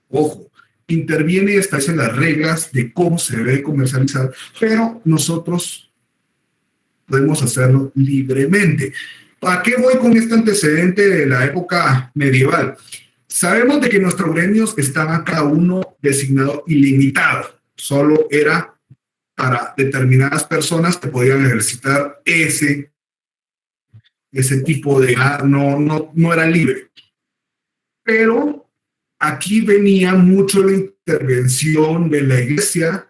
ojo, interviene y establece las reglas de cómo se debe comercializar, pero nosotros podemos hacerlo libremente. ¿A qué voy con este antecedente de la época medieval? Sabemos de que nuestros gremios estaban cada uno designado ilimitado. Solo era para determinadas personas que podían ejercitar ese tipo de... no era libre. Pero aquí venía mucho la intervención de la iglesia,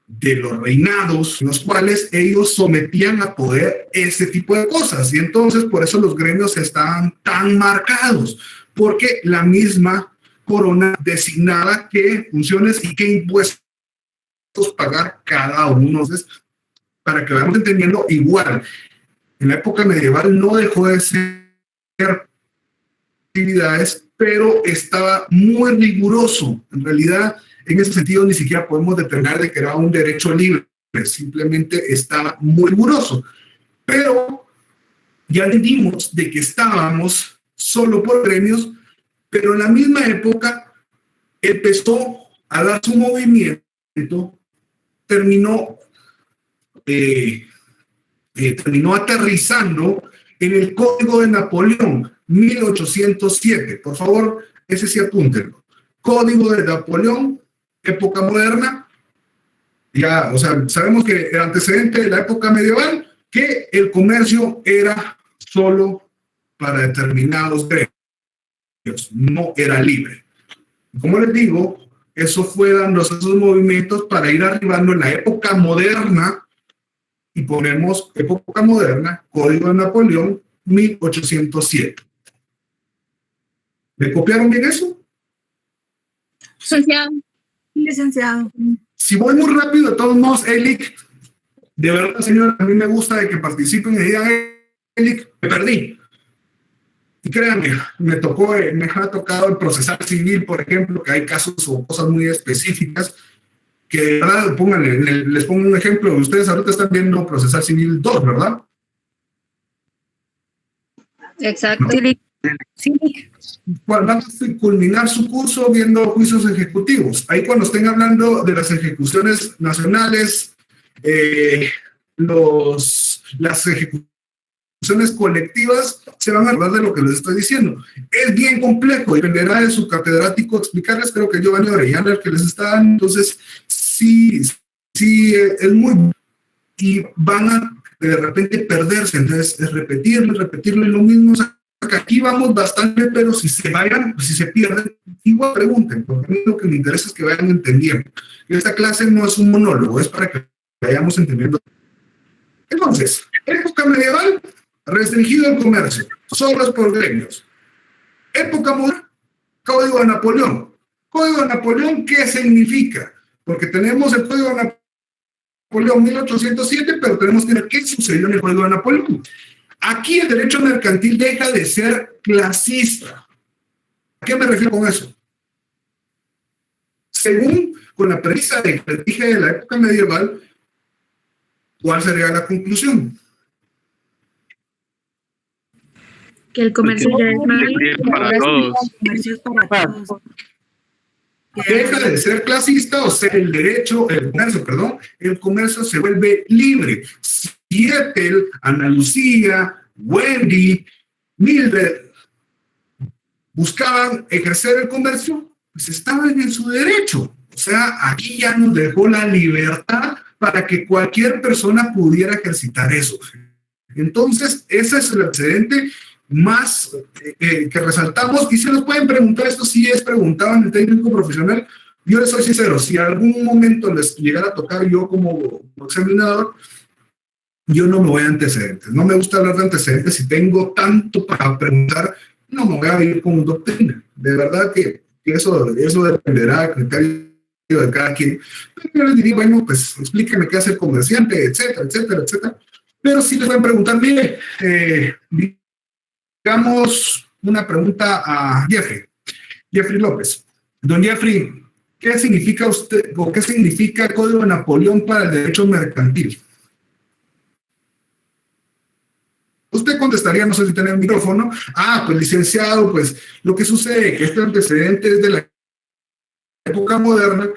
de los reinados, en los cuales ellos sometían a poder ese tipo de cosas. Y entonces por eso los gremios estaban tan marcados, porque la misma corona designaba qué funciones y qué impuestos pagar cada uno. Entonces, para que vayamos entendiendo, igual, en la época medieval no dejó de ser actividades, pero estaba muy riguroso. En realidad, en ese sentido, ni siquiera podemos determinar de que era un derecho libre, simplemente estaba muy riguroso. Pero ya vimos de que estábamos solo por gremios, pero en la misma época empezó a dar su movimiento, terminó aterrizando en el Código de Napoleón, 1807. Por favor, ese sí apúntenlo. Código de Napoleón, época moderna. Ya, o sea, sabemos que el antecedente de la época medieval, que el comercio era solo para determinados gremios, no era libre. Como les digo, eso fue dando esos movimientos para ir arribando en la época moderna, y ponemos época moderna, Código de Napoleón, 1807. ¿Me copiaron bien eso? Licenciado. Licenciado. Si voy muy rápido, de todos modos, Elic, de verdad, señor, a mí me gusta de que participen y digan, Elic, me perdí. Y créanme, me ha tocado el procesal civil, por ejemplo, que hay casos o cosas muy específicas que de verdad, pónganle, les pongo un ejemplo. Ustedes ahorita están viendo procesal civil 2, ¿verdad? Exacto. ¿No? Sí. Van a culminar su curso viendo juicios ejecutivos. Ahí cuando estén hablando de las ejecuciones nacionales, las ejecuciones colectivas, se van a hablar de lo que les estoy diciendo. Es bien complejo, dependerá de su catedrático explicarles. Creo que Giovanni Orellana el que les está dando. Entonces, sí, es muy... y van a de repente perderse. Entonces, es repetirlo y lo mismo. O sea, que aquí vamos bastante, pero si se pierden, igual pregunten, porque a mí lo que me interesa es que vayan entendiendo. Esta clase no es un monólogo, es para que vayamos entendiendo. Entonces, época medieval, restringido el comercio, solo es por gremios. Época moderna, Código de Napoleón. Código de Napoleón, ¿qué significa? Porque tenemos el Código de Napoleón 1807, pero tenemos que ver qué sucedió en el Código de Napoleón. Aquí el derecho mercantil deja de ser clasista. ¿A qué me refiero con eso? Según con la premisa de que dije de la época medieval, ¿cuál sería la conclusión? Que el comercio ya es más para todos. Comercio es para todos. Deja de ser clasista, o sea, el comercio se vuelve libre. Seattle, Ana Lucía, Wendy, Mildred buscaban ejercer el comercio, pues estaban en su derecho. O sea, aquí ya nos dejó la libertad para que cualquier persona pudiera ejercitar eso. Entonces, ese es el antecedente más que resaltamos, y se nos pueden preguntar, esto sí es preguntado en el técnico profesional. Yo les soy sincero, si algún momento les llegara a tocar yo como examinador, yo no me voy a antecedentes, no me gusta hablar de antecedentes. Si tengo tanto para preguntar, no me voy a ir con doctrina. De verdad que eso dependerá del criterio de cada quien. Pero yo les diría, bueno, pues explíqueme qué hace el comerciante, etcétera, etcétera, etcétera. Pero sí les voy a preguntar, mire, digamos una pregunta a Jeffrey López. Don Jeffrey, ¿qué significa usted o qué significa el Código de Napoleón para el derecho mercantil? Usted contestaría, no sé si tiene el micrófono. Pues licenciado, pues lo que sucede es que este antecedente es de la época moderna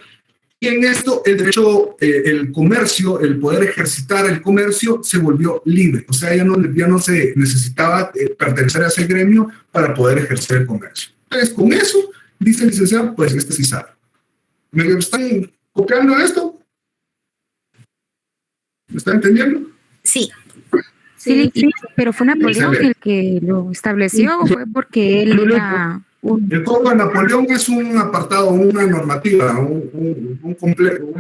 en esto el derecho, el comercio, el poder ejercitar el comercio se volvió libre. O sea, ya no se necesitaba pertenecer a ese gremio para poder ejercer el comercio. Entonces, con eso, dice el licenciado, pues sí sabe. ¿Me están copiando esto? ¿Me están entendiendo? Sí. Sí, pero fue Napoleón el que lo estableció o fue porque él era un... El Código de Napoleón es un apartado, una normativa, un complejo,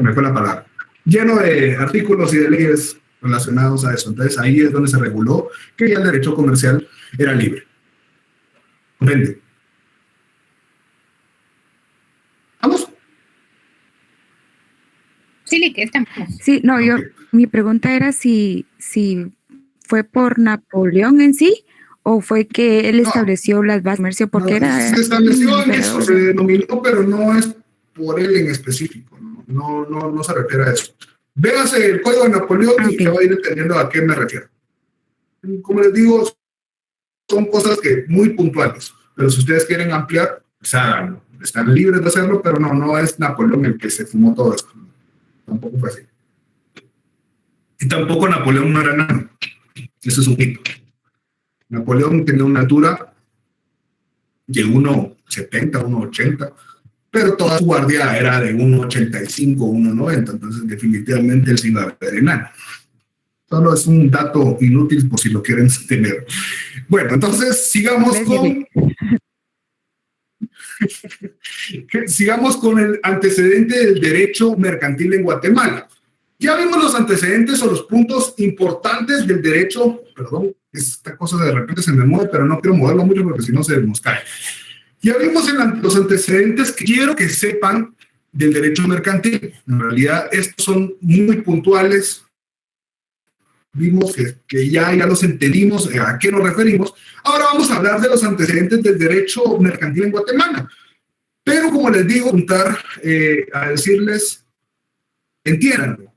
me fue la palabra, lleno de artículos y de leyes relacionados a eso. Entonces ahí es donde se reguló que ya el derecho comercial era libre. ¿Comprende? ¿Vamos? Sí, que estamos. Sí, no, mi pregunta era si fue por Napoleón en sí o fue que él estableció las bases de comercio porque se estableció en eso, se denominó, pero no es por él en específico, no se refiere a eso. Véase el Código de Napoleón y se va a ir entendiendo a qué me refiero. Como les digo, son cosas que muy puntuales, pero si ustedes quieren ampliar, pues háganlo. Están libres de hacerlo, pero no es Napoleón el que se fumó todo esto. Tampoco fue así. Y tampoco Napoleón no era nada. Eso es un mito. Napoleón tenía una altura de 1,70, 1,80, pero toda su guardia era de 1,85, 1,90, entonces definitivamente él se iba a ver enano. Solo es un dato inútil por si lo quieren tener. Bueno, entonces sigamos con el antecedente del derecho mercantil en Guatemala. Ya vimos los antecedentes o los puntos importantes del derecho. Perdón, esta cosa de repente se me mueve, pero no quiero moverlo mucho porque si no se nos cae. Ya vimos los antecedentes que quiero que sepan del derecho mercantil. En realidad, estos son muy puntuales. Vimos que ya los entendimos, a qué nos referimos. Ahora vamos a hablar de los antecedentes del derecho mercantil en Guatemala. Pero como les digo, juntar a decirles, entiéndanlo.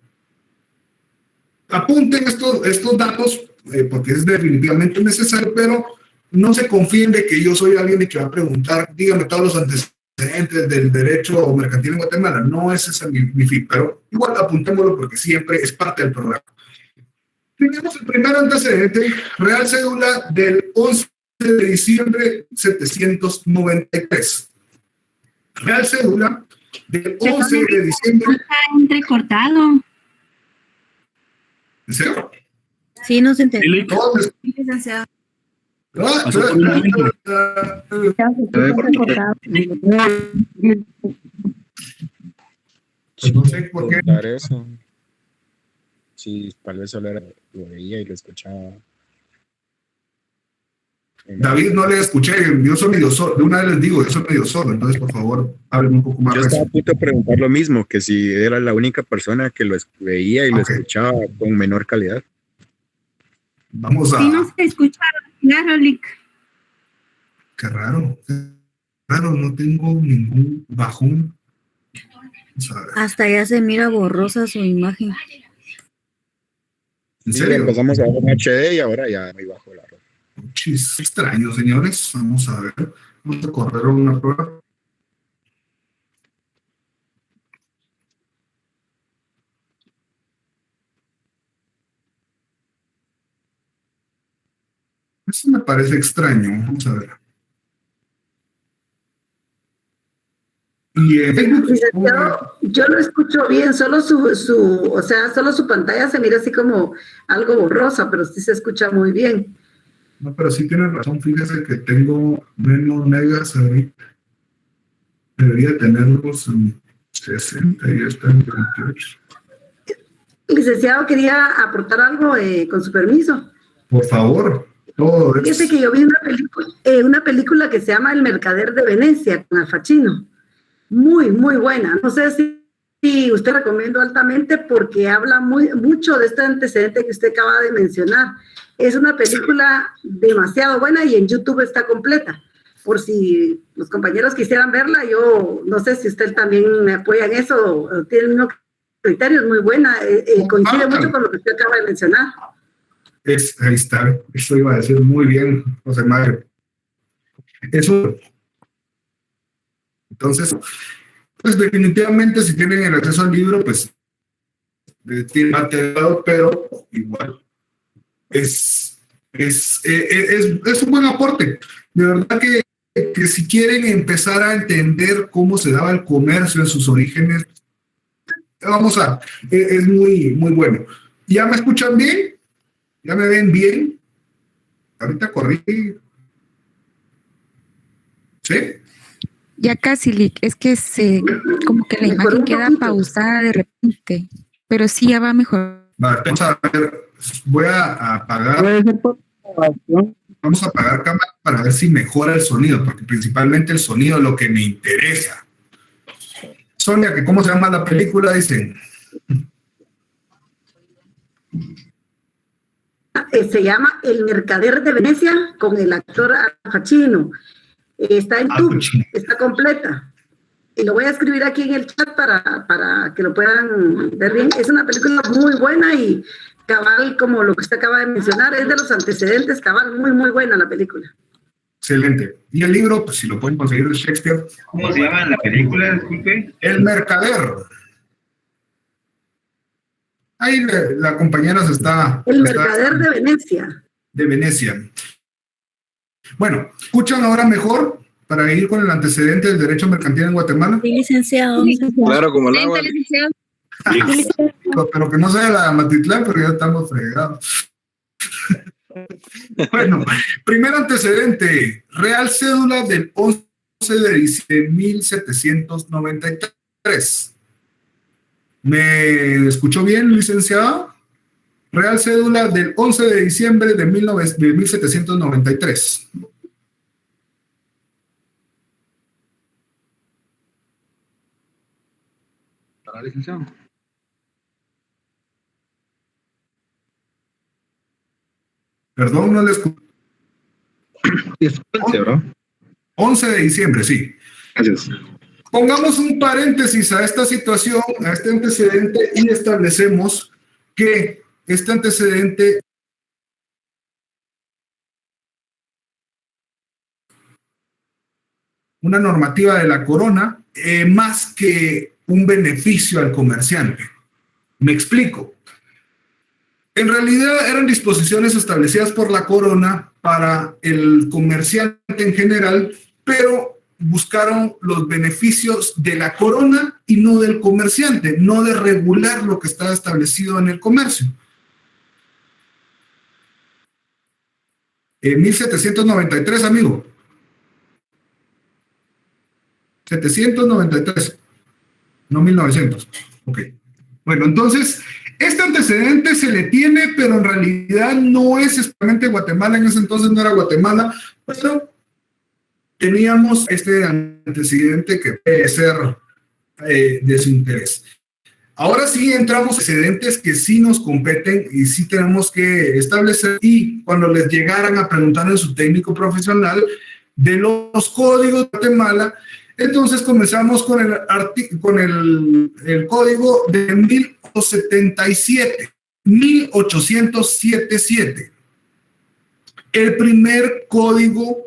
Apunten estos datos porque es definitivamente necesario, pero no se confíen de que yo soy alguien que va a preguntar, díganme todos los antecedentes del derecho mercantil en Guatemala. No es ese mi fin, pero igual apuntémoslo porque siempre es parte del programa. Tenemos el primer antecedente, Real Cédula del 11 de diciembre 793. Real Cédula del 11 de diciembre. Está entrecortado. ¿En serio? Sí, no se entendió. Licenciado. No sé por qué. Eso. Sí, tal vez solo lo veía y lo escuchaba. David, no le escuché, yo soy medio sordo, de una vez les digo, yo soy medio sordo, entonces por favor, hablen un poco más. Yo estaba a punto de preguntar lo mismo, que si era la única persona que lo veía y lo escuchaba con menor calidad. Vamos a... Sí, no se escucha claro, Lick. Qué raro, no tengo ningún bajón. Hasta ya se mira borrosa su imagen. ¿En serio? Empezamos a ver en HD y ahora ya me bajo la ropa. Chis, extraño, señores. Vamos a ver. Vamos a correr una prueba. Eso me parece extraño. Vamos a ver. Y yo lo escucho bien, solo solo su pantalla se mira así como algo borrosa, pero sí se escucha muy bien. No, pero sí tiene razón, fíjese que tengo menos megas ahorita. Debería tenerlos en 60 y ya está en 28. Licenciado, quería aportar algo con su permiso. Por favor, todo eso. Fíjese que yo vi una película que se llama El Mercader de Venecia con Al Pacino. Muy, muy buena. No sé si usted recomiendo altamente porque habla mucho de este antecedente que usted acaba de mencionar. Es una película demasiado buena y en YouTube está completa. Por si los compañeros quisieran verla, yo no sé si usted también me apoya en eso o tiene el mismo criterio, es muy buena. Coincide mucho con lo que usted acaba de mencionar. Ahí está, eso iba a decir muy bien, José Mario. Eso. Entonces, pues definitivamente si tienen el acceso al libro, pues tiene material, pero igual es un buen aporte. De verdad que si quieren empezar a entender cómo se daba el comercio en sus orígenes, es muy, muy bueno. ¿Ya me escuchan bien? ¿Ya me ven bien? Ahorita corrí. ¿Sí? Ya casi, Lick. Es que como que la imagen queda pausada de repente, pero sí ya va mejor. Vamos a ver, voy a apagar. Vamos a apagar cámara para ver si mejora el sonido, porque principalmente el sonido es lo que me interesa. Sonia, que ¿cómo se llama la película? Dicen. Se llama El Mercader de Venecia con el actor Al Pacino. Está en YouTube, está completa. Y lo voy a escribir aquí en el chat para que lo puedan ver bien. Es una película muy buena y cabal, como lo que usted acaba de mencionar, es de los antecedentes, cabal, muy, muy buena la película. Excelente. Y el libro, pues si lo pueden conseguir de Shakespeare. ¿Cómo se llama la película? Disculpe. El Mercader. Ahí la compañera se está... El Mercader de Venecia. De Venecia. Bueno, ¿escuchan ahora mejor para ir con el antecedente del derecho mercantil en Guatemala? Sí, licenciado. Claro, como el agua. Pero que no sea la Matitlán, porque ya estamos fregados. Bueno, primer antecedente, Real Cédula del 11 de diciembre de 1793. ¿Me escuchó bien, licenciado? Real Cédula del 11 de diciembre de 1793. ¿Para licenciado? Perdón, no le escuché. 11 de diciembre, sí. Gracias. Pongamos un paréntesis a esta situación, a este antecedente, y establecemos que este antecedente una normativa de la corona más que un beneficio al comerciante. Me explico. En realidad eran disposiciones establecidas por la corona para el comerciante en general, pero buscaron los beneficios de la corona y no del comerciante, no de regular lo que estaba establecido en el comercio. En 1793, amigo. 793, no 1900. Ok. Bueno, entonces, este antecedente se le tiene, pero en realidad no es exactamente Guatemala, en ese entonces no era Guatemala, pero teníamos este antecedente que puede ser de su interés. Ahora sí entramos en antecedentes que sí nos competen y sí tenemos que establecer, y cuando les llegaran a preguntar en su técnico profesional de los códigos de Guatemala, entonces comenzamos con el código de 1877. El primer código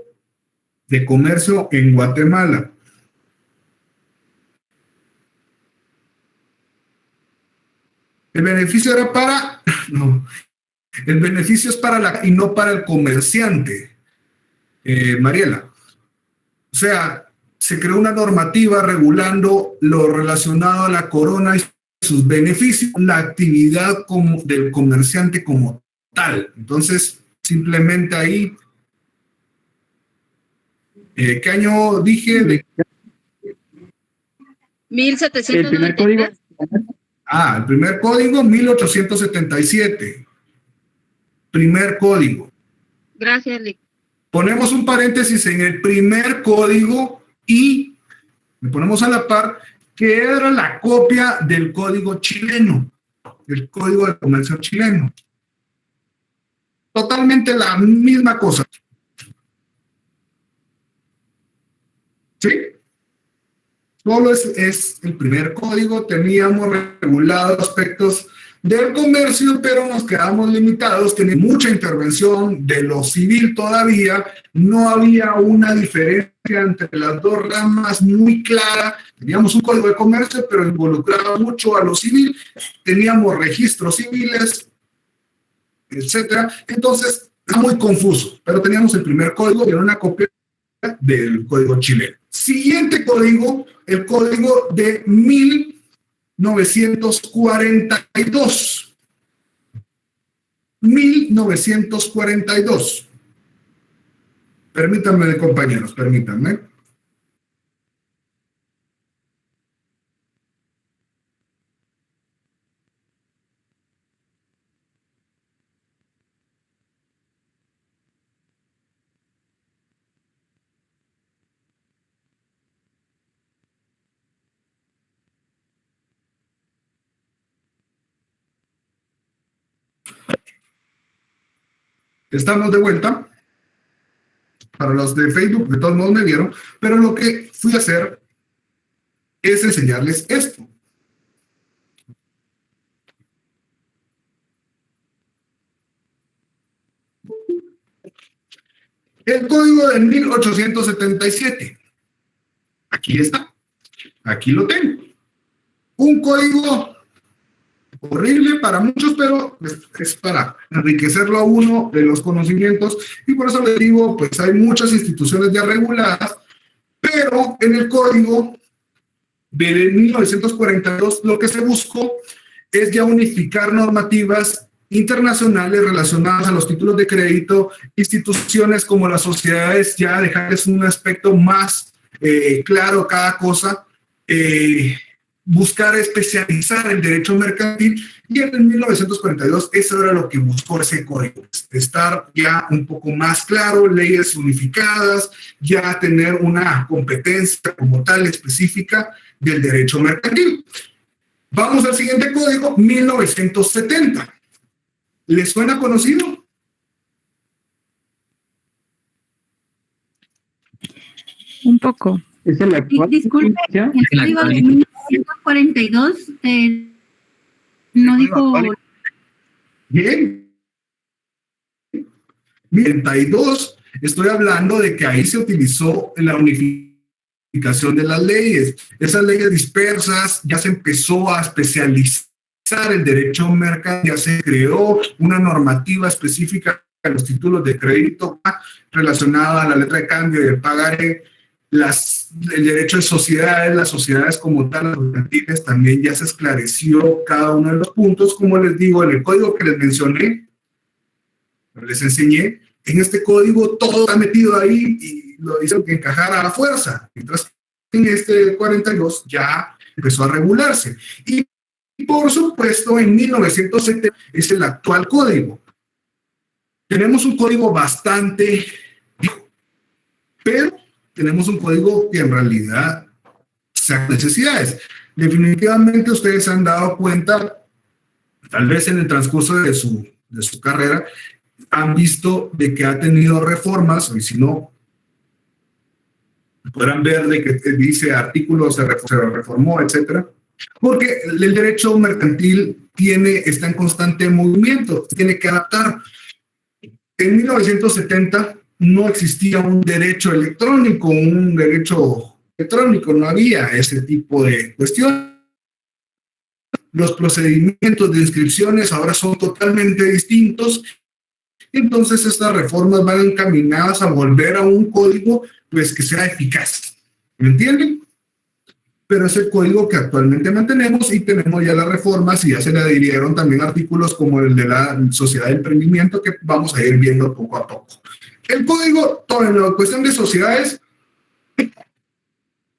de comercio en Guatemala. El beneficio era para... No, el beneficio es para y no para el comerciante. Mariela. O sea, se creó una normativa regulando lo relacionado a la corona y sus beneficios, la actividad del comerciante como tal. Entonces, simplemente ahí, ¿qué año dije? 1793. El primer código, 1877. Primer código. Gracias, Lick. Ponemos un paréntesis en el primer código y le ponemos a la par que era la copia del código chileno, el código de comercio chileno. Totalmente la misma cosa. ¿Sí? Solo es el primer código, teníamos regulados aspectos del comercio, pero nos quedamos limitados, tenemos mucha intervención de lo civil todavía, no había una diferencia entre las dos ramas muy clara, teníamos un código de comercio, pero involucraba mucho a lo civil, teníamos registros civiles, etcétera, entonces es muy confuso, pero teníamos el primer código y era una copia del código chileno. Siguiente código, el código de 1942. 1942. Permítanme, compañeros, permítanme. Estamos de vuelta. Para los de Facebook, de todos modos me vieron, pero lo que fui a hacer es enseñarles esto. El código de 1877. Aquí está. Aquí lo tengo. Un código horrible para muchos, pero es para enriquecerlo a uno de los conocimientos, y por eso les digo, pues hay muchas instituciones ya reguladas, pero en el código de 1942 lo que se buscó es ya unificar normativas internacionales relacionadas a los títulos de crédito, instituciones como las sociedades, ya dejarles un aspecto más claro cada cosa, buscar especializar el derecho mercantil, y en 1942 eso era lo que buscó ese código, estar ya un poco más claro, leyes unificadas, ya tener una competencia como tal específica del derecho mercantil. Vamos al siguiente código, 1970. ¿Les suena conocido? Un poco. Es el actual. Disculpe, el código de 1942 no dijo... Bien. 32, estoy hablando de que ahí se utilizó la unificación de las leyes. Esas leyes dispersas ya se empezó a especializar el derecho mercantil, ya se creó una normativa específica a los títulos de crédito relacionada a la letra de cambio y el pagaré. El derecho de sociedades, las sociedades como tal, las mercantiles, también ya se esclareció cada uno de los puntos. Como les digo, en el código que les mencioné, les enseñé, en este código todo está metido ahí y lo hizo que encajara a la fuerza, mientras que en este 42 ya empezó a regularse. Y por supuesto, en 1970 es el actual código. Tenemos un código bastante viejo, pero tenemos un código que en realidad saca necesidades. Definitivamente ustedes se han dado cuenta, tal vez en el transcurso de su carrera, han visto de que ha tenido reformas, y si no, podrán ver de que dice artículos se reformó, etcétera, porque el derecho mercantil está en constante movimiento, tiene que adaptar. En 1970 no existía un derecho electrónico, no había ese tipo de cuestiones. Los procedimientos de inscripciones ahora son totalmente distintos. Entonces estas reformas van encaminadas a volver a un código pues que sea eficaz. ¿Me entienden? Pero es el código que actualmente mantenemos, y tenemos ya las reformas y ya se le adhirieron también artículos como el de la sociedad de emprendimiento que vamos a ir viendo poco a poco. El código, en la cuestión de sociedades,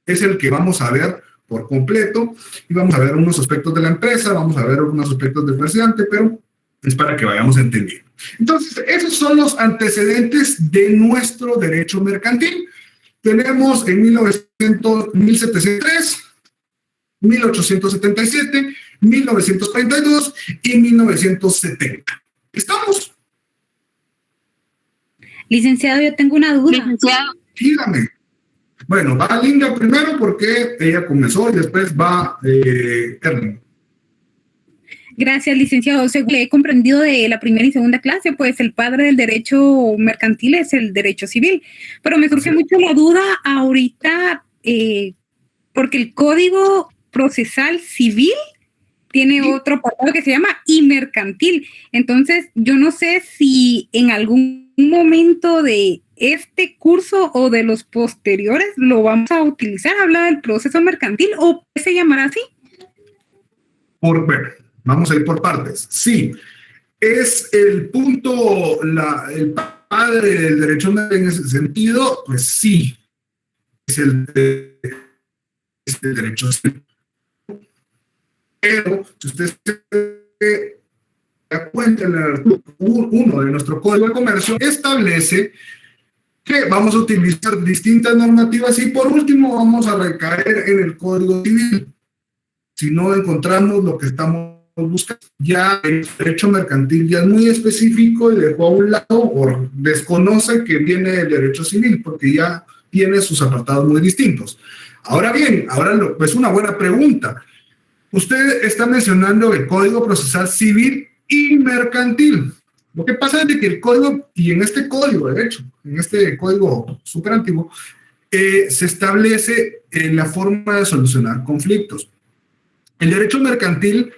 es el que vamos a ver por completo, y vamos a ver unos aspectos de la empresa, vamos a ver unos aspectos del presidente, pero es para que vayamos entendiendo. Entonces, esos son los antecedentes de nuestro derecho mercantil. Tenemos en 1703, 1877, 1942 y 1970. ¿Estamos? Licenciado, yo tengo una duda. Licenciado. Dígame. Bueno, va Linda primero porque ella comenzó y después va Carmen. Gracias, licenciado. Según le he comprendido de la primera y segunda clase, pues el padre del derecho mercantil es el derecho civil. Pero me surge mucho la duda ahorita, porque el Código Procesal Civil tiene otro apartado que se llama y mercantil. Entonces, yo no sé si en algún momento de este curso o de los posteriores lo vamos a utilizar, habla del proceso mercantil, o ¿qué se llamará así? Bueno, vamos a ir por partes. Sí, es el punto, el padre del derecho en ese sentido, pues sí, es el derecho civil. Pero si usted se da cuenta, en el artículo 1 de nuestro Código de Comercio establece que vamos a utilizar distintas normativas y por último vamos a recaer en el Código Civil. Si no encontramos lo que estamos buscando, ya el derecho mercantil ya es muy específico y dejó a un lado o desconoce que viene el derecho civil porque ya tiene sus apartados muy distintos. Ahora bien, pues una buena pregunta. Usted está mencionando el Código Procesal Civil y Mercantil. Lo que pasa es que el código, y en este código, de hecho, en este código súper antiguo, se establece la forma de solucionar conflictos. El derecho mercantil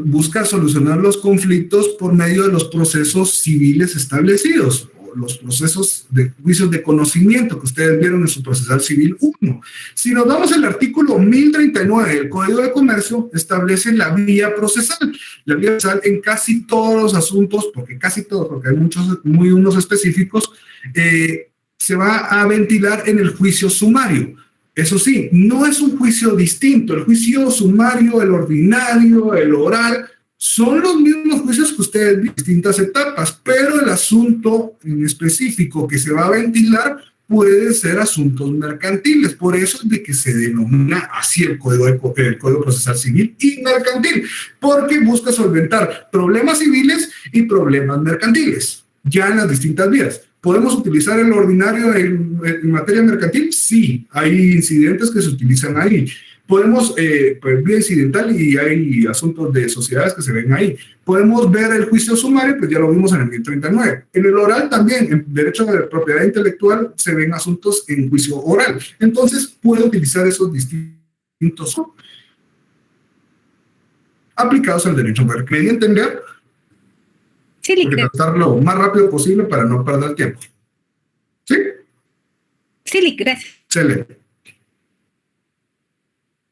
busca solucionar los conflictos por medio de los procesos civiles establecidos, los procesos de juicios de conocimiento que ustedes vieron en su procesal civil 1. Si nos vamos al artículo 1039 del Código de Comercio, establece la vía procesal. La vía procesal en casi todos los asuntos, porque hay unos específicos, se va a ventilar en el juicio sumario. Eso sí, no es un juicio distinto. El juicio sumario, el ordinario, el oral, son los mismos juicios que ustedes ven en distintas etapas, pero el asunto en específico que se va a ventilar puede ser asuntos mercantiles. Por eso es de que se denomina así el Código Procesal Civil y Mercantil, porque busca solventar problemas civiles y problemas mercantiles, ya en las distintas vías. ¿Podemos utilizar el ordinario en materia mercantil? Sí, hay incidentes que se utilizan ahí. Podemos, pues, vía incidental y hay asuntos de sociedades que se ven ahí. Podemos ver el juicio sumario, pues ya lo vimos en el 1039. En el oral también, en derecho de propiedad intelectual, se ven asuntos en juicio oral. Entonces, puede utilizar esos distintos aplicados al derecho mercantil. ¿Me entender? Sí, porque tratar lo más rápido posible para no perder tiempo. ¿Sí? Sí, gracias. Excelente.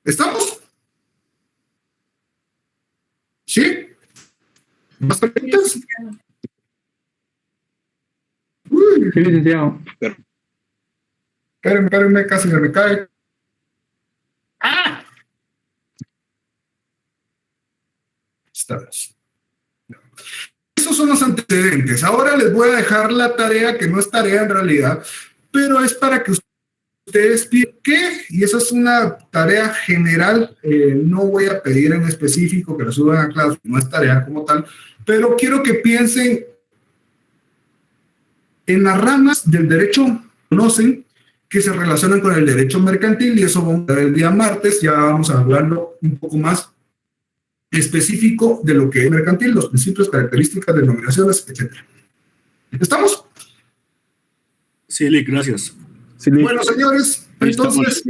¿Estamos? ¿Sí? ¿Más preguntas? Uy. Sí, licenciado. Espérenme, casi me cae. ¡Ah! Estamos. Esos son los antecedentes. Ahora les voy a dejar la tarea, que no es tarea en realidad, pero es para que ustedes piensen qué, y esa es una tarea general, no voy a pedir en específico que lo suban a clase, no es tarea como tal, pero quiero que piensen en las ramas del derecho, conocen, que se relacionan con el derecho mercantil, y eso vamos a ver el día martes, ya vamos a hablarlo un poco más específico de lo que es mercantil, los principios, características, denominaciones, etc. ¿Estamos? Sí, Lick, gracias. Sí, bueno, señores, entonces